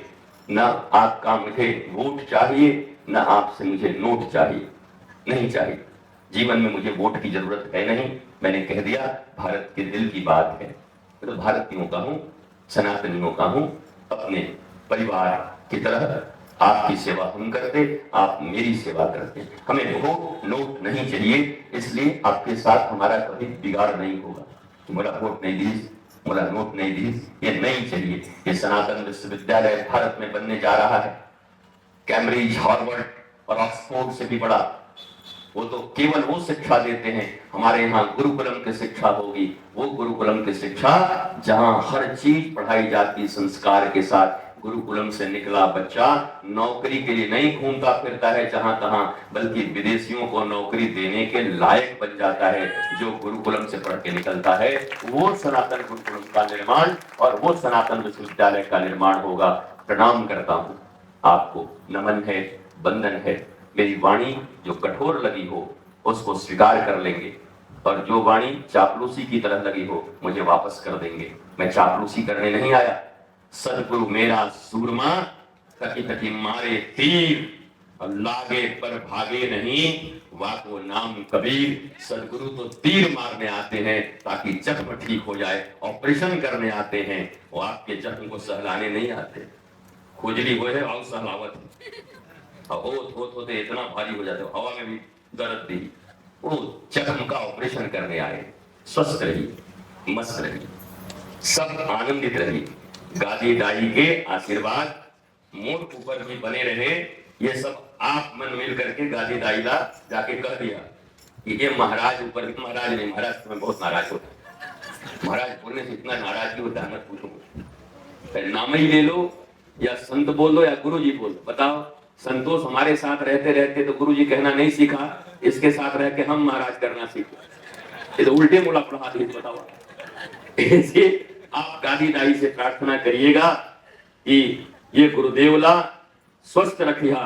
[SPEAKER 1] न आपका मुझे वोट चाहिए, न आपसे मुझे नोट चाहिए, नहीं चाहिए। जीवन में मुझे वोट की जरूरत है नहीं, मैंने कह दिया, भारत के दिल की बात है। मैं तो भारतीयों का हूं, सनातनियों का हूं, अपने परिवार की तरह आपकी सेवा हम करते, आप मेरी सेवा करते। हमें वोट नोट नहीं चाहिए, इसलिए आपके साथ हमारा कभी बिगाड़ नहीं होगा। मोला वोट नहीं दी, मोला नोट नहीं दी, ये नहीं चाहिए। ये सनातन विश्वविद्यालय भारत में बनने जा रहा है, कैम्ब्रिज, हार्वर्ड और ऑक्सफोर्ड से भी बड़ा। वो तो केवल वो शिक्षा देते हैं, हमारे यहाँ गुरुकुलम की शिक्षा होगी, वो गुरुकुलम की शिक्षा जहाँ हर चीज पढ़ाई जाती संस्कार के साथ। गुरुकुलम से निकला बच्चा नौकरी के लिए नहीं घूमता फिरता है जहां तहां, बल्कि विदेशियों को नौकरी देने के लायक बन जाता है। जो गुरुकुलम से पढ़ के निकलता है, वो सनातन गुरुकुलम का निर्माण और वो सनातन विश्वविद्यालय का निर्माण होगा। प्रणाम करता हूँ आपको, नमन है, वंदन है। मेरी वाणी जो कठोर लगी हो उसको स्वीकार कर लेंगे, और जो वाणी चापलूसी की तरह लगी हो मुझे वापस कर देंगे। मैं चापलूसी करने नहीं आया। सदगुरु मेरा सूरमा, तकी तकी मारे तीर, और लागे पर भागे नहीं, वाको नाम कबीर। सदगुरु तो तीर मारने आते हैं ताकि जख्म ठीक हो जाए, ऑपरेशन करने आते हैं, वो आपके जख्म को सहलाने नहीं आते। खुजली हो है और सहलावत होते इतना भारी हो जाते, हवा में भी दर्द दी, वो जख्म का ऑपरेशन करने आए। स्वस्थ रहिए, मस्त रहिए, सब आनंदित रहिए। गादी दाई के आशीर्वाद मूर्ख ऊपर भी बने रहे। ये सब आप मन मिल करके गादी दाई ला जाके कह दिया कि ये महाराज ऊपर, महाराज नहीं, महाराज तुम्हें बहुत नाराज होता है, महाराज बोलने से इतना नाराज होता है मत पूछो, नाम ही ले लो या संत बोल लो या गुरु जी बोल लो। बताओ, संतोष हमारे साथ रहते रहते तो गुरु जी कहना नहीं सीखा, इसके साथ रह के हम महाराज करना सीखे। ये तो उल्टे मुड़ा पढ़ा दी। बताओ, ऐसे आप गादी दाई से प्रार्थना करिएगा कि ये गुरुदेवला स्वस्थ रखिया,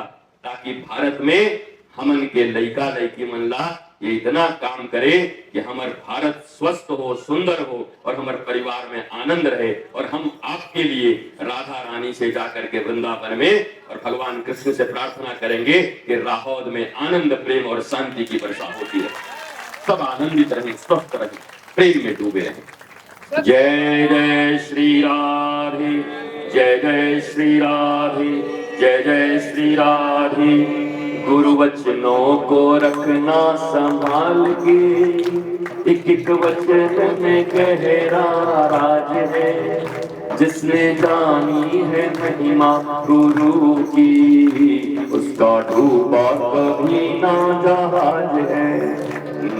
[SPEAKER 1] ताकि भारत में हमन के लइका लइकी मन ला ये इतना काम करे कि हमार भारत स्वस्थ हो, सुंदर हो और हमारे परिवार में आनंद रहे। और हम आपके लिए राधा रानी से जाकर के वृंदावन में और भगवान कृष्ण से प्रार्थना करेंगे कि राहौद में आनंद, प्रेम और शांति की वर्षा होती है। सब आनंदित रहे, स्वस्थ रहे, प्रेम में डूबे रहे। जय जय श्री राधे, जय जय श्री राधे, जय जय श्री राधे। गुरु वचनों को रखना संभाल के, एक एक वचन में गहरा राज है। जिसने जानी है महिमा गुरु की, उसका डूबा कभी ना जहाज है।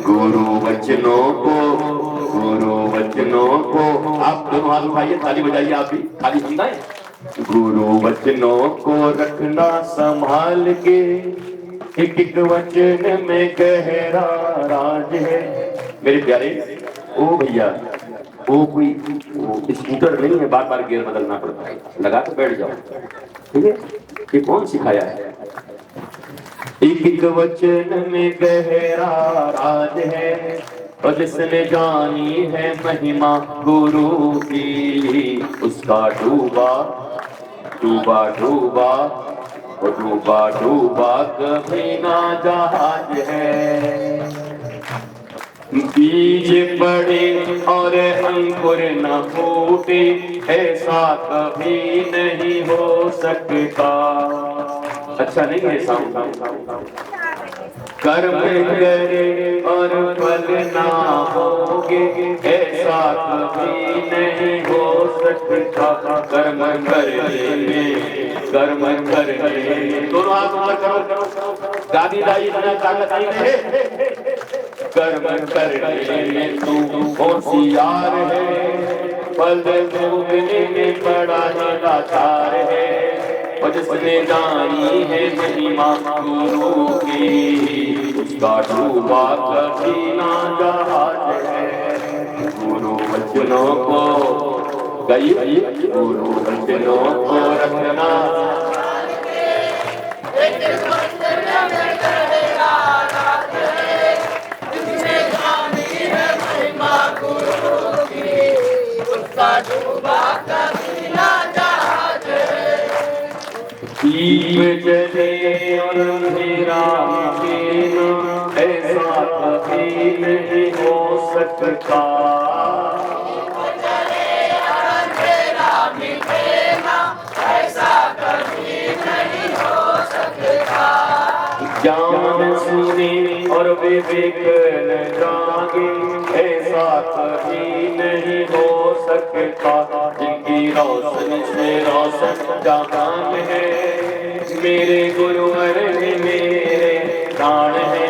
[SPEAKER 1] गुरु वचनों को आप दोनों हाथ उठाइए, ताली बजाइए, आप भी ताली सुनाए। गुरु वचनों को रखना संभाल के, एक एक वचन में गहरा राज है। मेरे प्यारे ओ भैया, वो कोई स्कूटर नहीं है, बार बार गियर बदलना पड़ता है, लगा के बैठ जाओ, ठीक है। ये कौन सिखाया है? एक एक वचन में गहरा राज है, और जिसने जानी है महिमा गुरु की, उसका डूबा डूबा डूबा डूबा डूबा कभी ना जहाज है। बीज पड़े और अंकुर न फूटे, ऐसा कभी नहीं हो सकता। अच्छा नहीं है साउंड? कर्म करे और फल ना होगे, ऐसा कभी नहीं हो सकता। कर्म करने में, कर्म करने, दोनों हाथ ऊपर करो, गादी दाई इतना ताकत नहीं है। कर्म करने में तू होशियार है, फल भोगने में बड़ा लाचार है। और जिसने जानी है महिमा गुरु की, उसका डूबा कभी ना जहाज है। गुरु वचनों को गुरु वचनों को रखना, जिसने जानी है महिमा गुरु की, उसका डूबा कभी ना जहाज है। दीप जले और अंधेरा मिटे ना, ऐसा कभी नहीं हो सकता। दीप जले और अंधेरा मिटे ना, ऐसा कभी नहीं हो सकता। ज्ञान सुने और विवेक न जागे, ऐसा कभी नहीं हो सकता। जिनकी रोशनी से रोशन जहान है, मेरे गुरुवर मेरे प्राण है।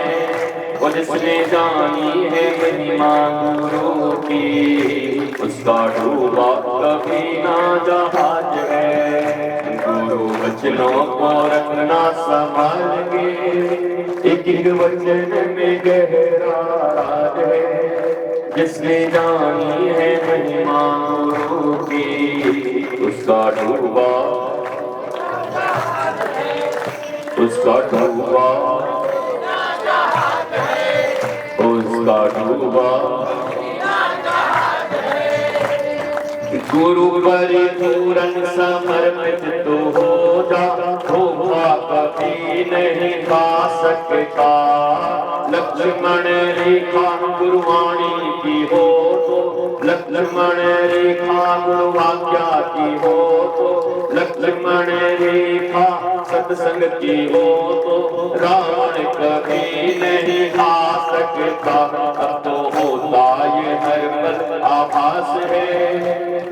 [SPEAKER 1] और जिसने जानी है महिमा गुरु की, उसका डूबा कभी ना जहाज है। गुरु वचनों को रखना संभाल के, एक एक वचन में गहरा राज है। जिसने जानी है महिमा गुरु की, उसका डूबा, उसका डूबा, उसका डूबा। गुरु परिपूर्ण समर्पित तो हो जा, धोखा कभी नहीं खा सकता। लक्ष्मण रेखा गुरुवाणी की हो तो, लक्ष्मण रेखा गुरुवाक्या की हो तो, लक्ष्मण रेखा सत्संग की हो तो, रावण कभी नहीं खा सकता। अब तो होता ये हर पल आभास है,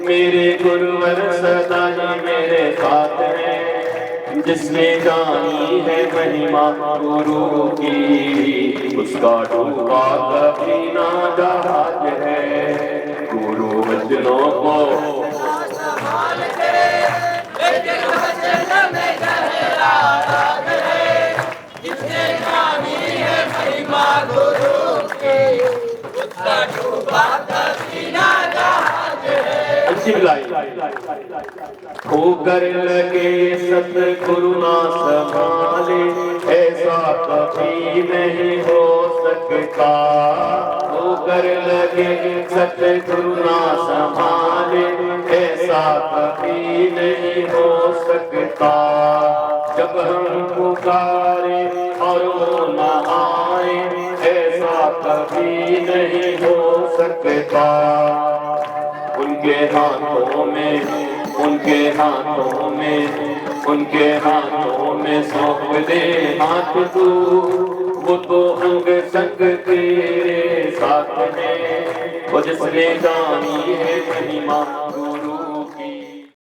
[SPEAKER 1] मेरे गुरुवर सदा ही मेरे साथ हैं। जिसने जानी है महिमा गुरु की, उसका डूबा कभी ना जहाज है। गुरु वचनों को संभाल के, लेकिन वचन में गहरा राज है। जिसने जानी है महिमा गुरु की, उसका डूबा कभी ना जहाज है। होकर लगे सतगुरु ना संभाले, ऐसा कभी नहीं हो सकता। होकर लगे सतगुरु ना संभाले, ऐसा कभी नहीं हो सकता। जब हम पुकारे और वो न आए, ऐसा कभी नहीं हो सकता। उनके हाथों में, उनके हाथों में, उनके हाथों में सौंप दे हाथ तू। वो तो अंग संग तेरे साथ है। वो जिसने जानी है महिमा